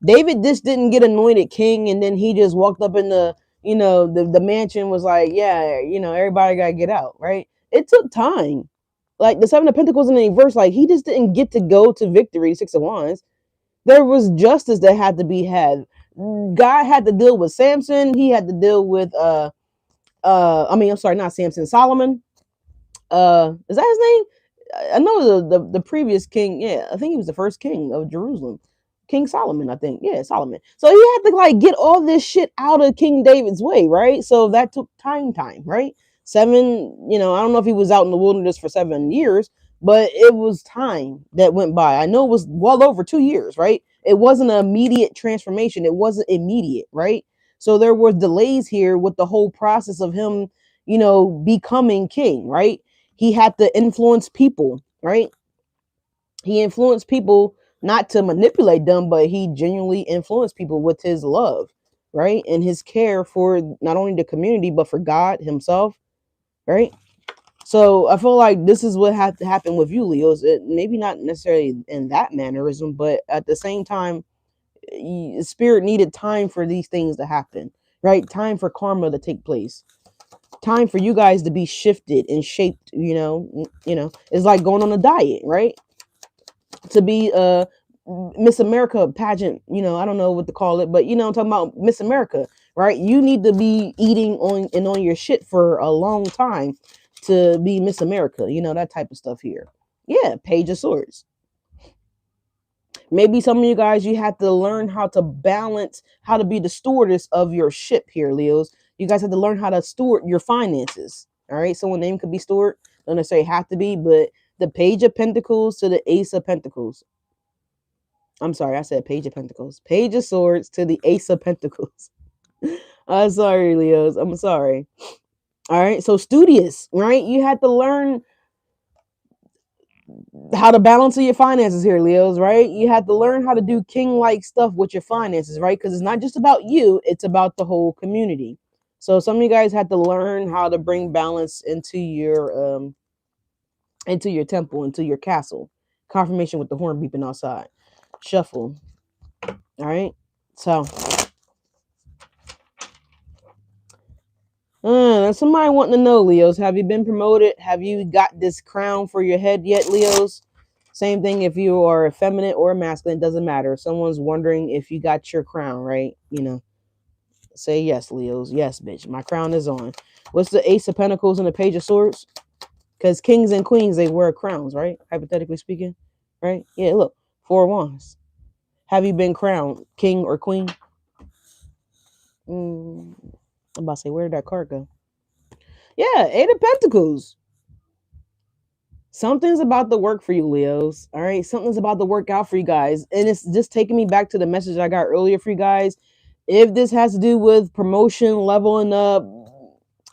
David just didn't get anointed king and then he just walked up in the, you know, the mansion was like, yeah, you know, everybody gotta get out, right? It took time. Like the Seven of Pentacles in the reverse, like he just didn't get to go to victory, Six of Wands. There was justice that had to be had. God had to deal with Samson. He had to deal with I mean, I'm sorry, not Samson, Solomon. Is that his name? I know the previous king. Yeah, I think he was the first king of Jerusalem, King Solomon. I think, yeah, Solomon. So he had to like get all this shit out of King David's way, right? So that took time, right? 7, you know, I don't know if he was out in the wilderness for 7 years, but it was time that went by. I know it was well over 2 years, right? It wasn't an immediate transformation. It wasn't immediate, right? So there were delays here with the whole process of him, you know, becoming king, right? He had to influence people, right? He influenced people not to manipulate them, but he genuinely influenced people with his love, right? And his care for not only the community, but for God himself, right? So I feel like this is what had to happen with you, Leos. Maybe not necessarily in that mannerism, but at the same time, spirit needed time for these things to happen, right? Time for karma to take place, time for you guys to be shifted and shaped. It's like going on a diet, right? To be a Miss America pageant, I don't know what to call it, but I'm talking about Miss America, right? You need to be eating on your shit for a long time to be Miss America, that type of stuff here. Yeah, Page of Swords. Maybe some of you guys, you have to learn how to balance, how to be the stewardess of your ship here, Leos. You guys have to learn how to steward your finances. All right. Someone's name could be steward. Don't necessarily have to be, but the Page of Pentacles to the Ace of Pentacles. I'm sorry, I said Page of Pentacles. Page of Swords to the Ace of Pentacles. I'm sorry, Leos. I'm sorry. All right. So studious, right? You had to learn how to balance your finances here, Leos, right? You have to learn how to do king-like stuff with your finances, right? Because it's not just about you, it's about the whole community. So some of you guys had to learn how to bring balance into your temple, into your castle. Confirmation with the horn beeping outside. Shuffle. All right. So somebody wanting to know, Leos, have you been promoted? Have you got this crown for your head yet, Leos? Same thing if you are a feminine or a masculine, doesn't matter. Someone's wondering if you got your crown, right? Say yes, Leos. Yes, bitch. My crown is on. What's the Ace of Pentacles and the Page of Swords? Because kings and queens, they wear crowns, right? Hypothetically speaking, right? Yeah, look. 4 wands. Have you been crowned king or queen? I'm about to say, where did that card go? Yeah, 8 of Pentacles. Something's about to work for you, Leos. All right. Something's about to work out for you guys. And it's just taking me back to the message I got earlier for you guys. If this has to do with promotion, leveling up,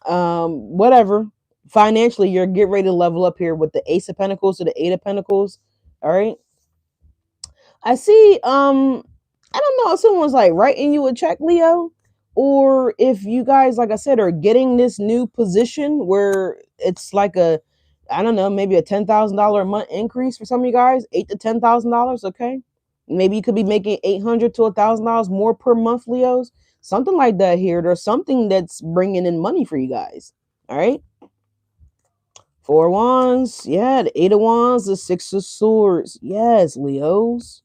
whatever, financially, you're getting ready to level up here with the Ace of Pentacles to the 8 of Pentacles. All right. I see, I don't know if someone's like writing you a check, Leo, or if you guys, like I said, are getting this new position where it's like I don't know, maybe a $10,000 a month increase for some of you guys, $8,000 to $10,000. Okay, maybe you could be making $800 to $1,000 more per month, Leos. Something like that here. There's something that's bringing in money for you guys. All right. 4 wands, yeah, the 8 of wands, the 6 of swords. Yes, Leos.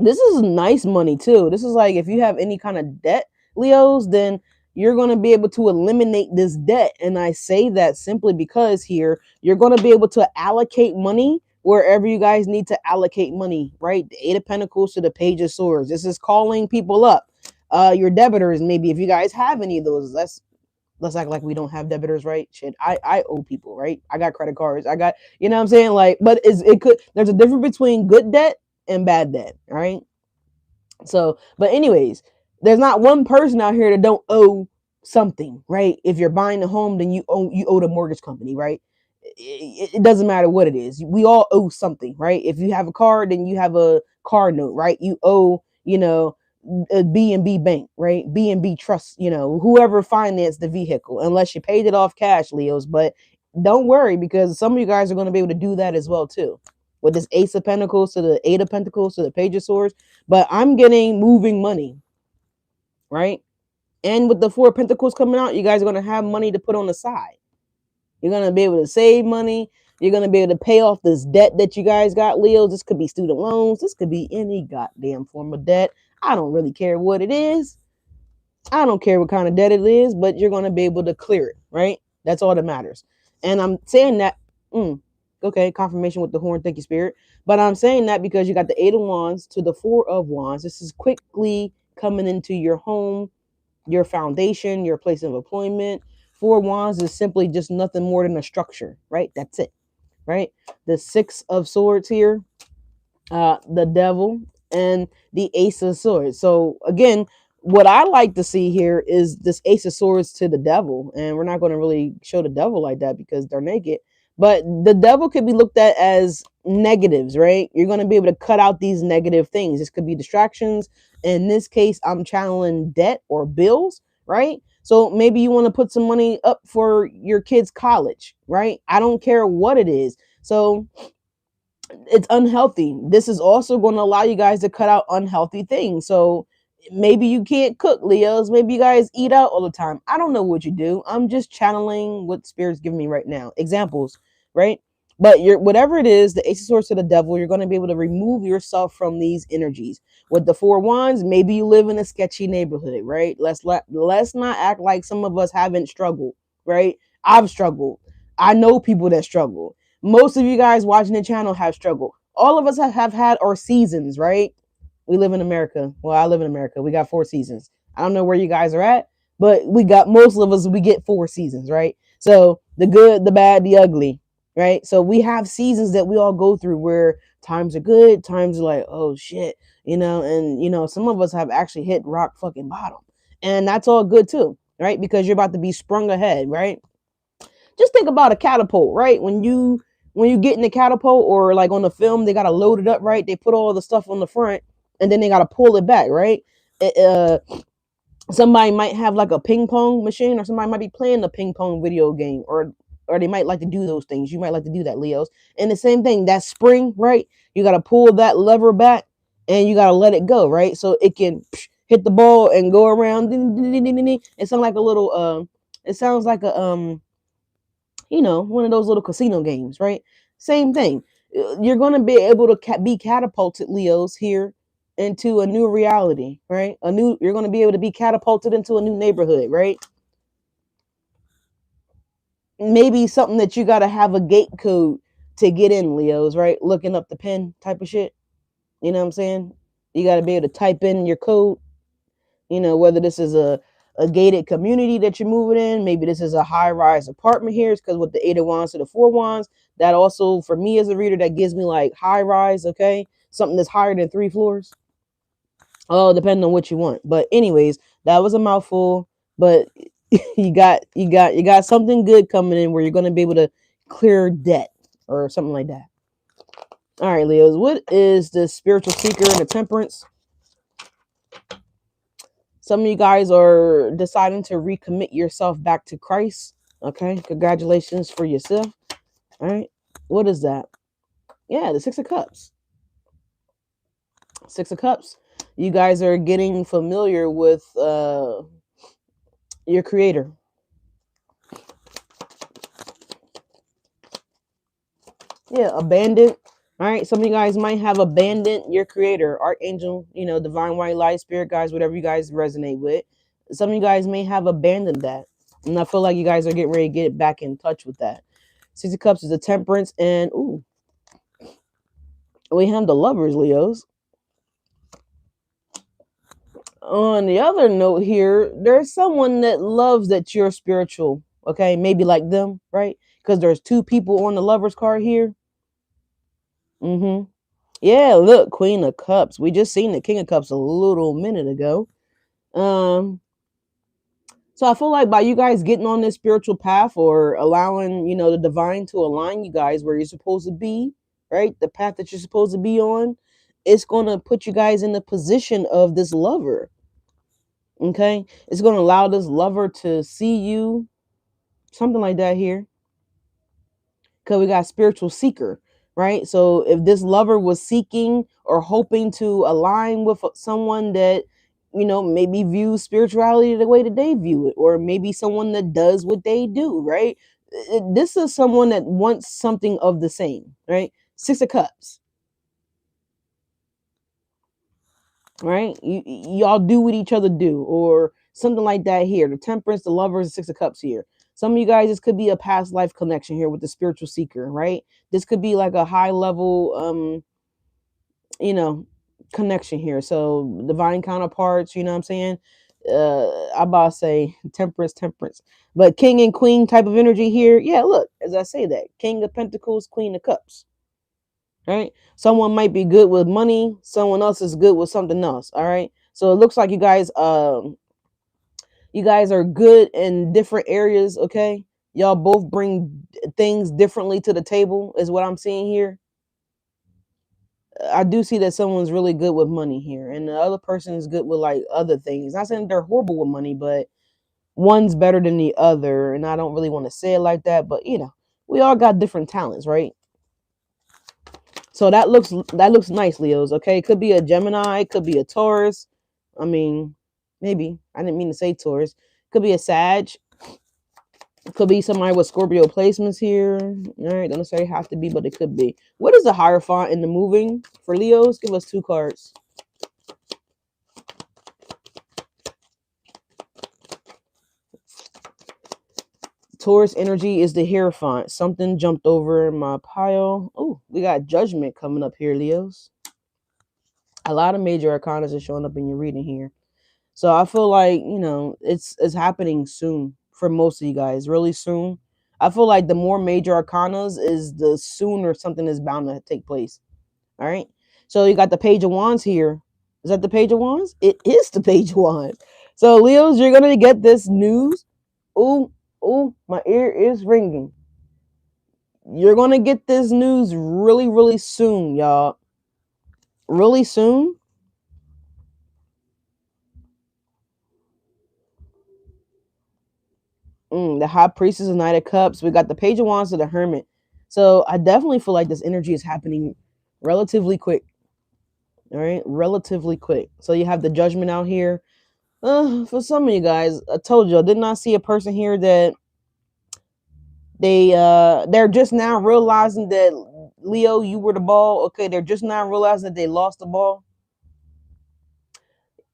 This is nice money too. This is like if you have any kind of debt, Leos, then you're going to be able to eliminate this debt. And I say that simply because here you're going to be able to allocate money wherever you guys need to allocate money, right? The 8 of Pentacles to the Page of Swords. This is calling people up. Your debitors, maybe if you guys have any of those, let's act like we don't have debitors, right? Shit, I owe people, right? I got credit cards. I got, you know what I'm saying? Like, but it could, there's a difference between good debt and bad debt, right? So, but anyways, there's not one person out here that don't owe something, right? If you're buying a home, then you owe the mortgage company, right? It doesn't matter what it is. We all owe something, right? If you have a car, then you have a car note, right? You owe, a B&B bank, right? B&B trust, whoever financed the vehicle, unless you paid it off cash, Leos. But don't worry, because some of you guys are going to be able to do that as well too. With this Ace of Pentacles to the Eight of Pentacles to the Page of Swords. But I'm getting moving money, right? And with the Four of Pentacles coming out, you guys are going to have money to put on the side. You're going to be able to save money. You're going to be able to pay off this debt that you guys got, Leo. This could be student loans. This could be any goddamn form of debt. I don't really care what it is. I don't care what kind of debt it is, but you're going to be able to clear it, right? That's all that matters. And I'm saying that, okay, confirmation with the horn. Thank you, Spirit. But I'm saying that because you got the Eight of Wands to the Four of Wands. This is quickly coming into your home, your foundation, your place of employment. Four of Wands is simply just nothing more than a structure, right? That's it, right? The Six of Swords here, the Devil, and the Ace of Swords. So again, what I like to see here is this Ace of Swords to the Devil, and we're not going to really show the Devil like that because they're naked. But the Devil could be looked at as negatives, right? You're going to be able to cut out these negative things. This could be distractions. In this case, I'm channeling debt or bills, right? So maybe you want to put some money up for your kids' college, right? I don't care what it is. So it's unhealthy. This is also going to allow you guys to cut out unhealthy things. So maybe you can't cook, Leos. Maybe you guys eat out all the time. I don't know what you do. I'm just channeling what Spirit's giving me right now. Examples, right? But you're whatever it is, the Ace of Swords to the Devil, you're going to be able to remove yourself from these energies. With the Four of Wands, maybe you live in a sketchy neighborhood, right? Let's not act like some of us haven't struggled, right? I've struggled. I know people that struggle. Most of you guys watching the channel have struggled. All of us have had our seasons, right? We live in America. Well, I live in America. We got 4 seasons. I don't know where you guys are at, but we got most of us, we get 4 seasons, right? So the good, the bad, the ugly, right? So we have seasons that we all go through where times are good, times are like, oh shit, and some of us have actually hit rock fucking bottom. And that's all good too, right? Because you're about to be sprung ahead, right? Just think about a catapult, right? When you get in the catapult, or like on the film, they gotta load it up, right? They put all the stuff on the front and then they gotta pull it back, right? Somebody might have like a ping pong machine, or somebody might be playing a ping pong video game, or they might like to do those things. You might like to do that, Leos. And the same thing, that spring, right? You gotta pull that lever back and you gotta let it go, right? So it can hit the ball and go around. It sounds like a little it sounds like a one of those little casino games, right? Same thing. You're going to be able to be catapulted, Leos, here into a new reality, right? You're going to be able to be catapulted into a new neighborhood, right? Maybe something that you got to have a gate code to get in, Leos, right? Looking up the pin type of shit. You know what I'm saying? You got to be able to type in your code. Whether this is a gated community that you're moving in, maybe this is a high-rise apartment here. It's because with the Eight of Wands to the Four of Wands, that also, for me as a reader, that gives me like high-rise, okay? Something that's higher than 3 floors. Oh, depending on what you want. But anyways, that was a mouthful. But you got something good coming in where you're going to be able to clear debt or something like that. All right, Leos, what is the spiritual seeker and the temperance? Some of you guys are deciding to recommit yourself back to Christ. Okay, congratulations for yourself. All right, what is that? Yeah, the Six of Cups. Six of Cups. You guys are getting familiar with your creator. Yeah, abandoned. All right, some of you guys might have abandoned your creator, archangel, divine white light, spirit guys, whatever you guys resonate with. Some of you guys may have abandoned that. And I feel like you guys are getting ready to get back in touch with that. Six of Cups is a temperance, and we have the Lovers, Leos. On the other note here, there's someone that loves that you're spiritual. Okay, maybe like them, right? Because there's two people on the lovers card here. Mm-hmm. Yeah, look, Queen of Cups. We just seen the King of Cups a little minute ago. Um, so I feel like by you guys getting on this spiritual path or allowing, the divine to align you guys where you're supposed to be, right? The path that you're supposed to be on, it's gonna put you guys in the position of this lover. Okay, it's gonna allow this lover to see you, something like that here. Because we got spiritual seeker, right? So if this lover was seeking or hoping to align with someone that, maybe views spirituality the way that they view it, or maybe someone that does what they do, right? This is someone that wants something of the same, right? Six of Cups, right? Y'all do what each other do, or something like that here. The Temperance, the Lovers, the Six of Cups here. Some of you guys, this could be a past life connection here with the spiritual seeker, right? This could be like a high level, you know, connection here. So divine counterparts, you know what I'm saying? I about to say temperance, but king and queen type of energy here. Yeah, look, as I say that, King of Pentacles, Queen of Cups, right? Someone might be good with money, someone else is good with something else. All right. So it looks like you guys are good in different areas. Okay. Y'all both bring things differently to the table, is what I'm seeing here. I do see that someone's really good with money here, and the other person is good with like other things. Not saying they're horrible with money, but one's better than the other. And I don't really want to say it like that, but we all got different talents, right? So that looks nice, Leos. Okay, it could be a Gemini, it could be a Taurus. I mean, maybe I didn't mean to say Taurus. Could be a Sag. Could be somebody with Scorpio placements here. All right, don't necessarily have to be, but it could be. What is the Hierophant in the moving for Leos? Give us two cards. Taurus energy is the Hierophant. Something jumped over my pile. Oh, we got Judgment coming up here, Leos. A lot of major arcanas are showing up in your reading here. So I feel like, it's happening soon for most of you guys, really soon. I feel like the more major arcanas is the sooner something is bound to take place. All right. So you got the Page of Wands here. Is that the Page of Wands? It is the Page of Wands. So Leos, you're gonna get this news. Ooh, ooh, my ear is ringing. You're gonna get this news really, really soon, y'all. Really soon. The High Priestess and Knight of Cups. We got the Page of Wands to the Hermit. So I definitely feel like this energy is happening relatively quick. All right, relatively quick. So you have the Judgment out here. For some of you guys, I told you I did not see a person here that they're just now realizing that Leo, you were the ball. Okay, they're just now realizing that they lost the ball.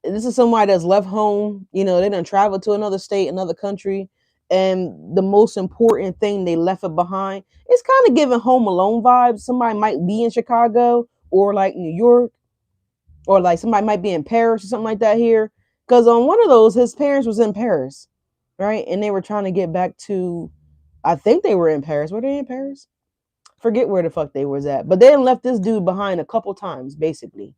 This is somebody that's left home. They done traveled to another state, another country, and the most important thing, they left it behind. It's kind of giving Home Alone vibes. Somebody might be in Chicago or like New York, or like somebody might be in Paris or something like that here. Because on one of those, his parents was in Paris, right? And they were trying to get back to, I think they were in Paris. Were they in Paris? Forget where the fuck they was at. But they done left this dude behind a couple times, basically.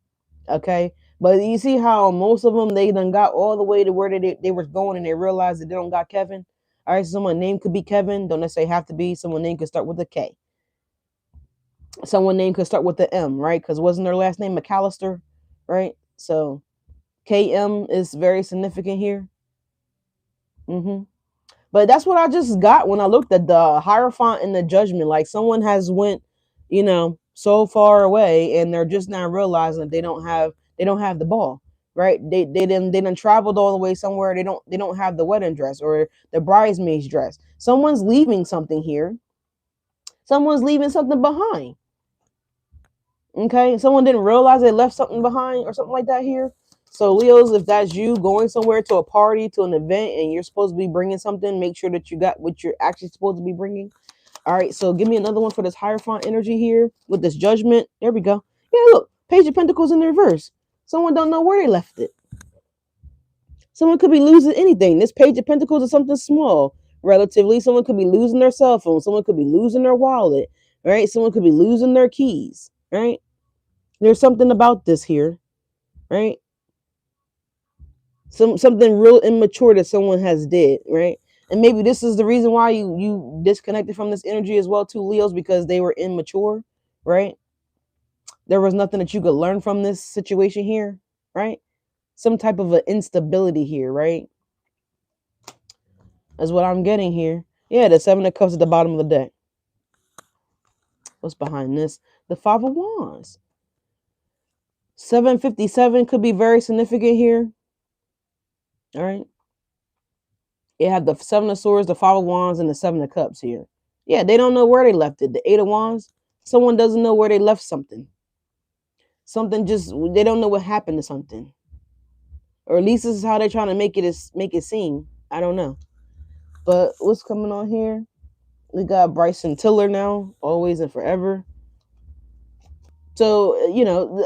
Okay. But you see how most of them, they done got all the way to where they was going, and they realized that they don't got Kevin. All right, so someone name could be Kevin. Don't necessarily have to be. Someone name could start with a K. Someone name could start with the M, right? Because wasn't their last name McAllister, right? So KM is very significant here. But that's what I just got when I looked at the Hierophant and the Judgment. Like someone has went, so far away, and they're just now realizing that they don't have the ball, right? They didn't traveled all the way somewhere. They don't have the wedding dress or the bridesmaid's dress. Someone's leaving something here. Someone's leaving something behind. Okay, someone didn't realize they left something behind or something like that here. So Leos, if that's you going somewhere to a party, to an event, and you're supposed to be bringing something, make sure that you got what you're actually supposed to be bringing. All right, so give me another one for this Hierophant energy here with this Judgment. There we go. Yeah, look, Page of Pentacles in the reverse. Someone don't know where they left it. Someone could be losing anything. This Page of Pentacles is something small, relatively. Someone could be losing their cell phone. Someone could be losing their wallet, right? Someone could be losing their keys, right? There's something about this here, right? Something real immature that someone has did, right? And maybe this is the reason why you disconnected from this energy as well, too, Leos, because they were immature, right? There was nothing that you could learn from this situation here, right? Some type of an instability here, right? That's what I'm getting here. Yeah, the Seven of Cups at the bottom of the deck. What's behind this? The Five of Wands. 757 could be very significant here. All right. You have the Seven of Swords, the Five of Wands, and the Seven of Cups here. Yeah, they don't know where they left it. The Eight of Wands, someone doesn't know where they left something. Something just, they don't know what happened to something. Or at least this is how they're trying to make it seem. I don't know. But what's coming on here? We got Bryson Tiller now, always and forever. So,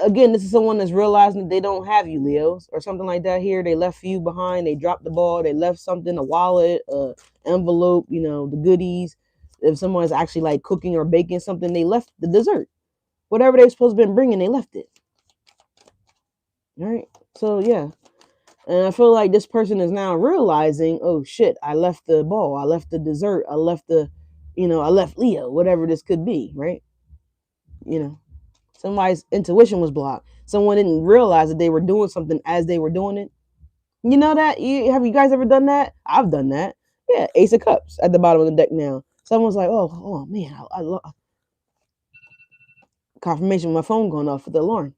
again, this is someone that's realizing that they don't have you, Leos, or something like that here. They left you behind. They dropped the ball. They left something, a wallet, a envelope, the goodies. If someone's actually like cooking or baking something, they left the dessert. Whatever they're supposed to be bringing, they left it. All right. So, yeah. And I feel like this person is now realizing, oh, shit, I left the ball. I left the dessert. I left I left Leo, whatever this could be, right? Somebody's intuition was blocked. Someone didn't realize that they were doing something as they were doing it. You know that? Have you guys ever done that? I've done that. Yeah, Ace of Cups at the bottom of the deck now. Someone's like, oh man, I love confirmation of my phone going off with the alarm.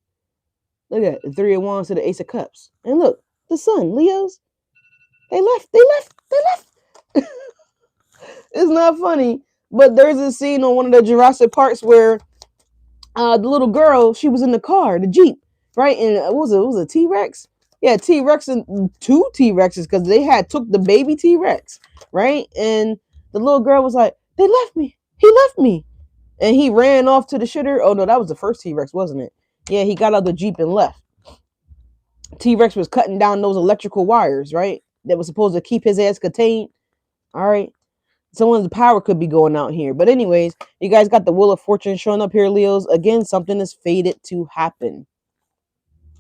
Look at the Three of Wands to the Ace of Cups. And look, the Sun, Leos. They left. It's not funny, but there's a scene on one of the Jurassic Parks where the little girl, she was in the car, the Jeep, right? And it was a T-Rex. Yeah, T-Rex and two T-Rexes because they had took the baby T-Rex, right? And the little girl was like, they left me. He left me. And he ran off to the shitter. Oh, no, that was the first T-Rex, wasn't it? Yeah, he got out of the Jeep and left. T-Rex was cutting down those electrical wires, right? That was supposed to keep his ass contained. All right. Someone's power could be going out here. But anyways, you guys got the Wheel of Fortune showing up here, Leos. Again, something is fated to happen.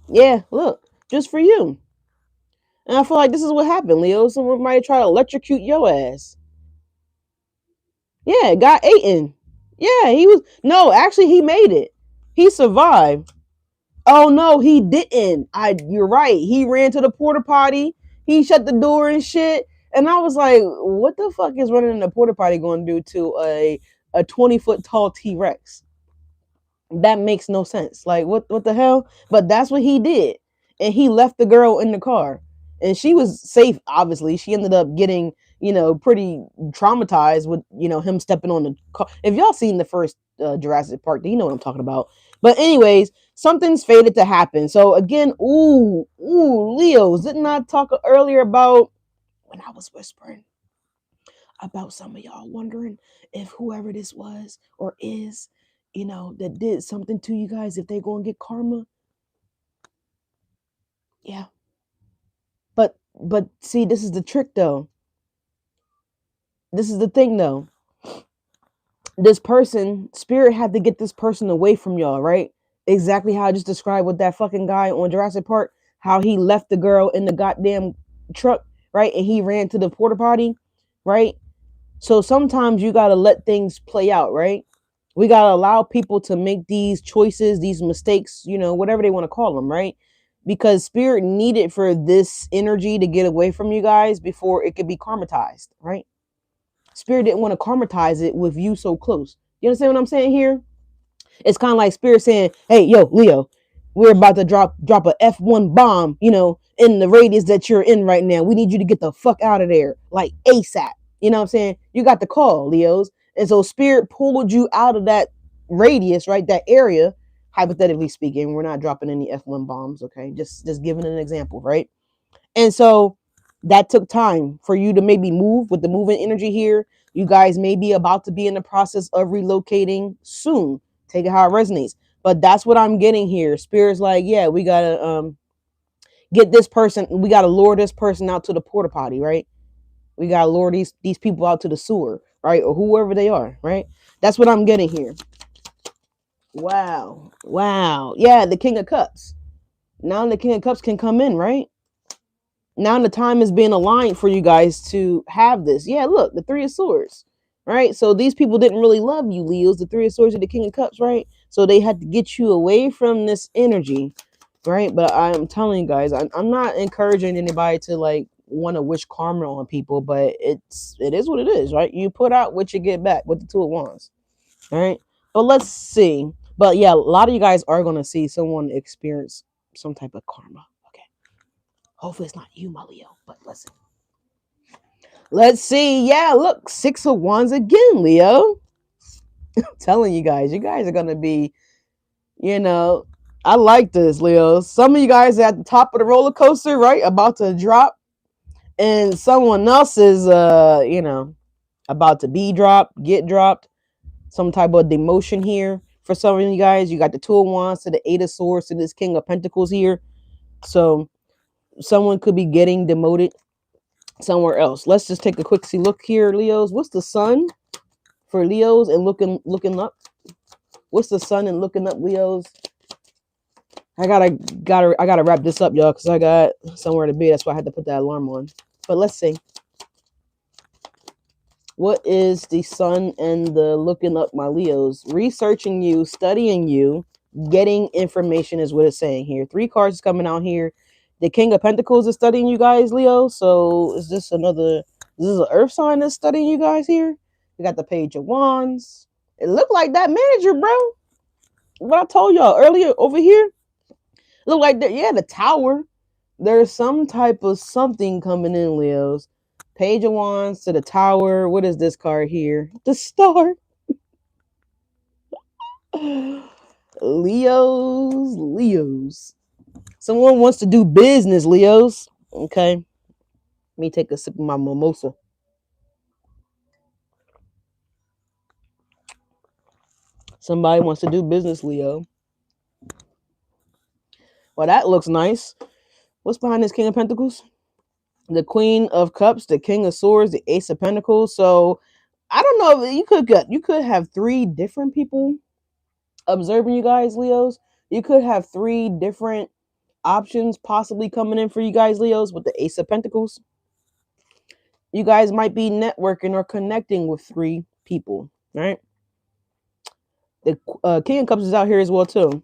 Yeah, look, just for you. And I feel like this is what happened, Leo. Someone might try to electrocute your ass. Yeah, got eaten. Yeah, actually he made it. He survived. Oh no, he didn't. You're right. He ran to the porta potty. He shut the door and shit. And I was like, what the fuck is running in the porta potty going to do to a 20-foot tall T-Rex? That makes no sense. Like, what the hell? But that's what he did. And he left the girl in the car. And she was safe, obviously. She ended up getting, pretty traumatized with, him stepping on the car. If y'all seen the first Jurassic Park, you know what I'm talking about. But anyways, something's fated to happen. So again, Leos, didn't I talk earlier about when I was whispering about some of y'all wondering if whoever this was or is, that did something to you guys, if they're going to get karma? Yeah. But see, this is the trick though. This is the thing though. This person, spirit had to get this person away from y'all, right? Exactly how I just described with that fucking guy on Jurassic Park, how he left the girl in the goddamn truck, right? And he ran to the porta potty, right? So sometimes you got to let things play out, right? We got to allow people to make these choices, these mistakes, whatever they want to call them, right? Because spirit needed for this energy to get away from you guys before it could be karmatized, right? Spirit didn't want to karmatize it with you so close. You understand what I'm saying here? It's kind of like spirit saying, hey, yo, Leo, we're about to drop a F1 bomb, in the radius that you're in right now. We need you to get the fuck out of there, like ASAP. You know what I'm saying? You got the call, Leos. And so spirit pulled you out of that radius, right? That area, hypothetically speaking. We're not dropping any F1 bombs, okay? Just giving an example, right? And so that took time for you to maybe move with the moving energy here. You guys may be about to be in the process of relocating soon. Take it how it resonates. But that's what I'm getting here. Spirit's like, yeah, we gotta get this person, we got to lure this person out to the porta potty, right? We got to lure these people out to the sewer, right? Or whoever they are, right? That's what I'm getting here. Wow. Wow. Yeah, the King of Cups. Now the King of Cups can come in, right? Now the time is being aligned for you guys to have this. Yeah, look, the Three of Swords, right? So these people didn't really love you, Leos. The Three of Swords are the King of Cups, right? So they had to get you away from this energy, right? But I'm telling you guys, I'm not encouraging anybody to like want to wish karma on people, but it is what it is, right? You put out what you get back with the Two of Wands, all right? But let's see. But yeah, a lot of you guys are gonna see someone experience some type of karma. Okay. Hopefully it's not you, my Leo, but listen. Let's see. Yeah, look, Six of Wands again, Leo. I'm telling you guys are gonna be, you know, I like this, Leo. Some of you guys are at the top of the roller coaster, right? About to drop. And someone else is about to be dropped, get dropped. Some type of demotion here. For some of you guys, you got the Two of Wands to the Eight of Swords to this King of Pentacles here. So someone could be getting demoted somewhere else. Let's just take a quick see look here, Leos. What's the sun for Leos and looking up? What's the sun and looking up, Leos? I gotta wrap this up, y'all, because I got somewhere to be. That's why I had to put that alarm on. But let's see. What is the sun and the looking up, my Leos? Researching you, studying you, getting information is what it's saying here. 3 cards is coming out here. The King of Pentacles is studying you guys, Leo. So is this an earth sign that's studying you guys here? We got the Page of Wands. It looked like that manager, bro. What I told y'all earlier over here. Look like that, yeah, the Tower. There's some type of something coming in, Leos. Page of Wands to the Tower. What is this card here? The Star. Leos. Someone wants to do business, Leos. Okay. Let me take a sip of my mimosa. Somebody wants to do business, Leo. Well, that looks nice. What's behind this King of Pentacles? The Queen of Cups, the King of Swords, the Ace of Pentacles. So I don't know. You could have 3 different people observing you guys, Leos. You could have 3 different options possibly coming in for you guys, Leos, with the Ace of Pentacles. You guys might be networking or connecting with 3 people, right? The King of Cups is out here as well too.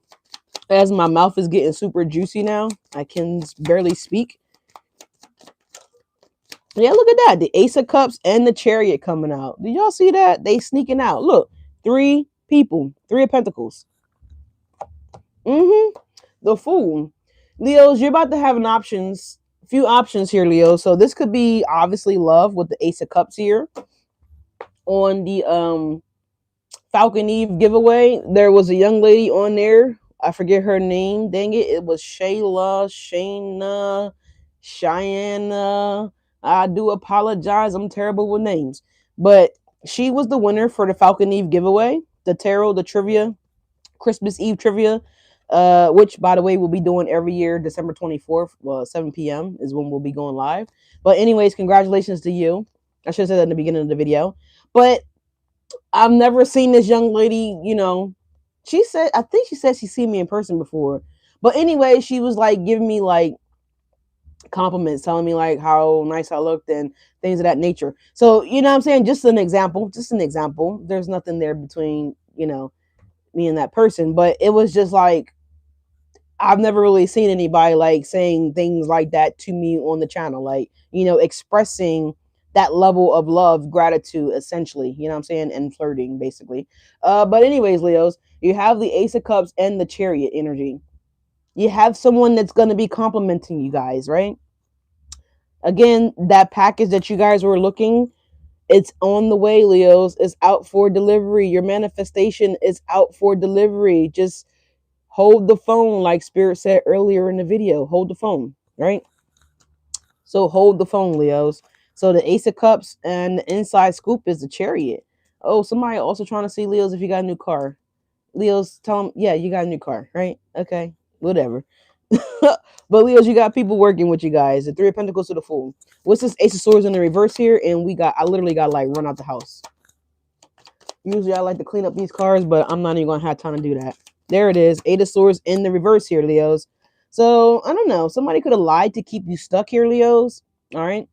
As my mouth is getting super juicy now, I can barely speak. Yeah, look at that. The Ace of Cups and the Chariot coming out. Did y'all see that? They sneaking out. Look, 3 people. 3 of Pentacles. The Fool. Leos, you're about to have few options here, Leo. So this could be obviously love with the Ace of Cups here. On the Falcon Eve giveaway, there was a young lady on there. I forget her name. Dang it. It was Shayna. I do apologize. I'm terrible with names. But she was the winner for the Falcon Eve giveaway. The tarot, the trivia, Christmas Eve trivia, which, by the way, we'll be doing every year, December 24th, 7 p.m. is when we'll be going live. But anyways, congratulations to you. I should have said that in the beginning of the video. But I've never seen this young lady, I think she said she's seen me in person before. But anyway, she was like giving me like compliments, telling me like how nice I looked and things of that nature. So, you know what I'm saying? Just an example. There's nothing there between, me and that person. But it was just like, I've never really seen anybody like saying things like that to me on the channel, like, expressing that level of love, gratitude, essentially, you know what I'm saying, and flirting, basically. But anyways, Leos, you have the Ace of Cups and the Chariot energy. You have someone that's going to be complimenting you guys, right? Again, that package that you guys were looking, it's on the way, Leos. It's out for delivery. Your manifestation is out for delivery. Just hold the phone, like Spirit said earlier in the video. Hold the phone, right? So hold the phone, Leos. So the Ace of Cups and the inside scoop is the Chariot. Oh, somebody also trying to see, Leos, if you got a new car. Leos, tell them, yeah, you got a new car, right? Okay, whatever. But Leos, you got people working with you guys. The Three of Pentacles to the Fool. What's this Ace of Swords in the reverse here? And I literally got to like run out the house. Usually I like to clean up these cards, but I'm not even going to have time to do that. There it is. Eight of Swords in the reverse here, Leos. So, I don't know. Somebody could have lied to keep you stuck here, Leos. All right.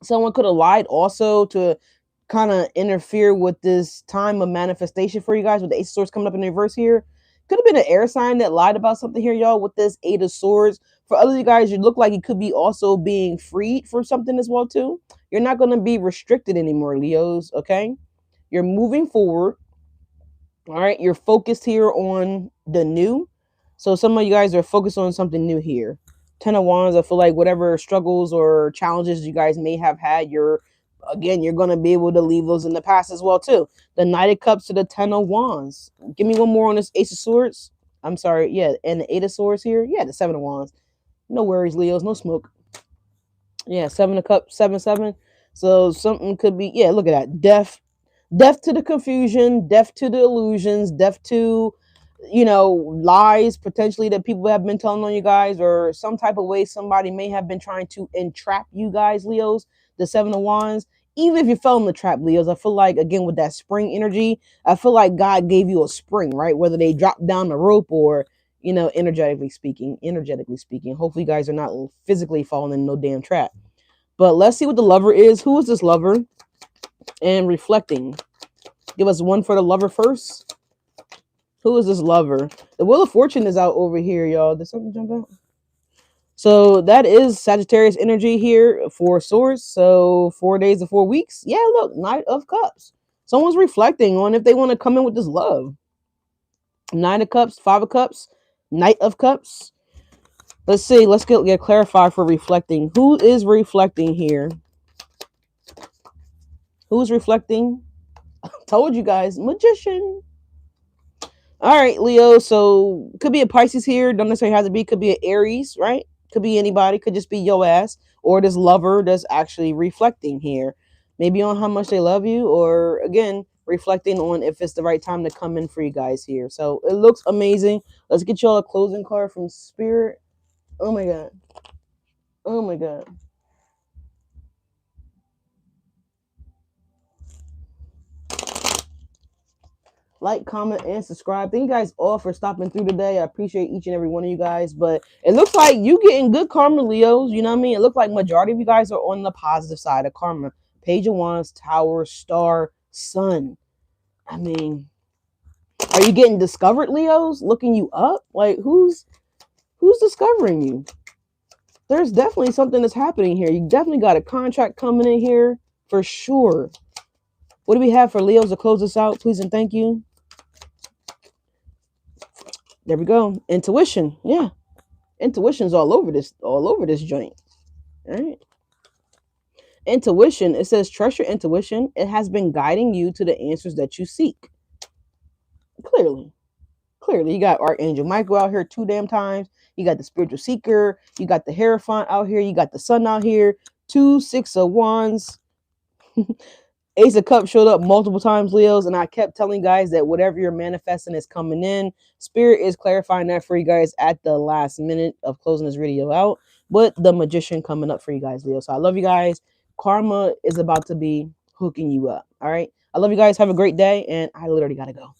Someone could have lied also to kind of interfere with this time of manifestation for you guys with the Ace of Swords coming up in the reverse here. Could have been an air sign that lied about something here, y'all, with this Eight of Swords. For other you guys, you look like you could be also being freed from something as well, too. You're not going to be restricted anymore, Leos, okay? You're moving forward. All right, you're focused here on the new. So some of you guys are focused on something new here. Ten of Wands, I feel like whatever struggles or challenges you guys may have had, you're going to be able to leave those in the past as well too. The Knight of Cups to the Ten of Wands. Give me one more on this Ace of Swords. I'm sorry, yeah, and the Eight of Swords here. Yeah, the Seven of Wands. No worries, Leos, no smoke. Yeah, Seven of Cups, 7-7. So something could be, yeah, look at that. Death to the confusion, death to the illusions, death to, lies potentially that people have been telling on you guys, or some type of way somebody may have been trying to entrap you guys, Leos. The Seven of Wands. Even if you fell in the trap, Leos, I feel like, again, with that spring energy, I feel like God gave you a spring, right? Whether they dropped down the rope or, energetically speaking. Hopefully you guys are not physically falling in no damn trap. But let's see what the lover is. Who is this lover? And reflecting. Give us one for the lover first. Who is this lover? The Wheel of Fortune is out over here, y'all. Did something jump out? So that is Sagittarius energy here for Swords. So 4 days to 4 weeks. Yeah, look, Knight of Cups. Someone's reflecting on if they want to come in with this love. Nine of Cups, Five of Cups, Knight of Cups. Let's see. Let's get clarified for reflecting. Who is reflecting here? Who's reflecting? Told you guys, Magician. All right, Leo. So could be a Pisces here. Don't necessarily have to be. Could be an Aries, right? Could be anybody. Could just be your ass or this lover that's actually reflecting here. Maybe on how much they love you, or again, reflecting on if it's the right time to come in for you guys here. So it looks amazing. Let's get y'all a closing card from Spirit. Oh my God. Oh my God. Like, comment, and subscribe. Thank you guys all for stopping through today. I appreciate each and every one of you guys. But it looks like you getting good karma, Leos. You know what I mean? It looks like majority of you guys are on the positive side of karma. Page of Wands, Tower, Star, Sun. I mean, are you getting discovered, Leos? Looking you up? Like, who's discovering you? There's definitely something that's happening here. You definitely got a contract coming in here for sure. What do we have for Leos to close this out? Please and thank you. There we go. Intuition. Yeah. Intuition's all over this joint. All right. Intuition. It says trust your intuition. It has been guiding you to the answers that you seek. Clearly. You got Archangel Michael out here 2 damn times. You got the Spiritual Seeker. You got the Hierophant out here. You got the Sun out here. 2 6 of Wands. Ace of Cups showed up multiple times, Leos, and I kept telling guys that whatever you're manifesting is coming in. Spirit is clarifying that for you guys at the last minute of closing this video out. But the Magician coming up for you guys, Leo. So I love you guys. Karma is about to be hooking you up. All right. I love you guys. Have a great day. And I literally got to go.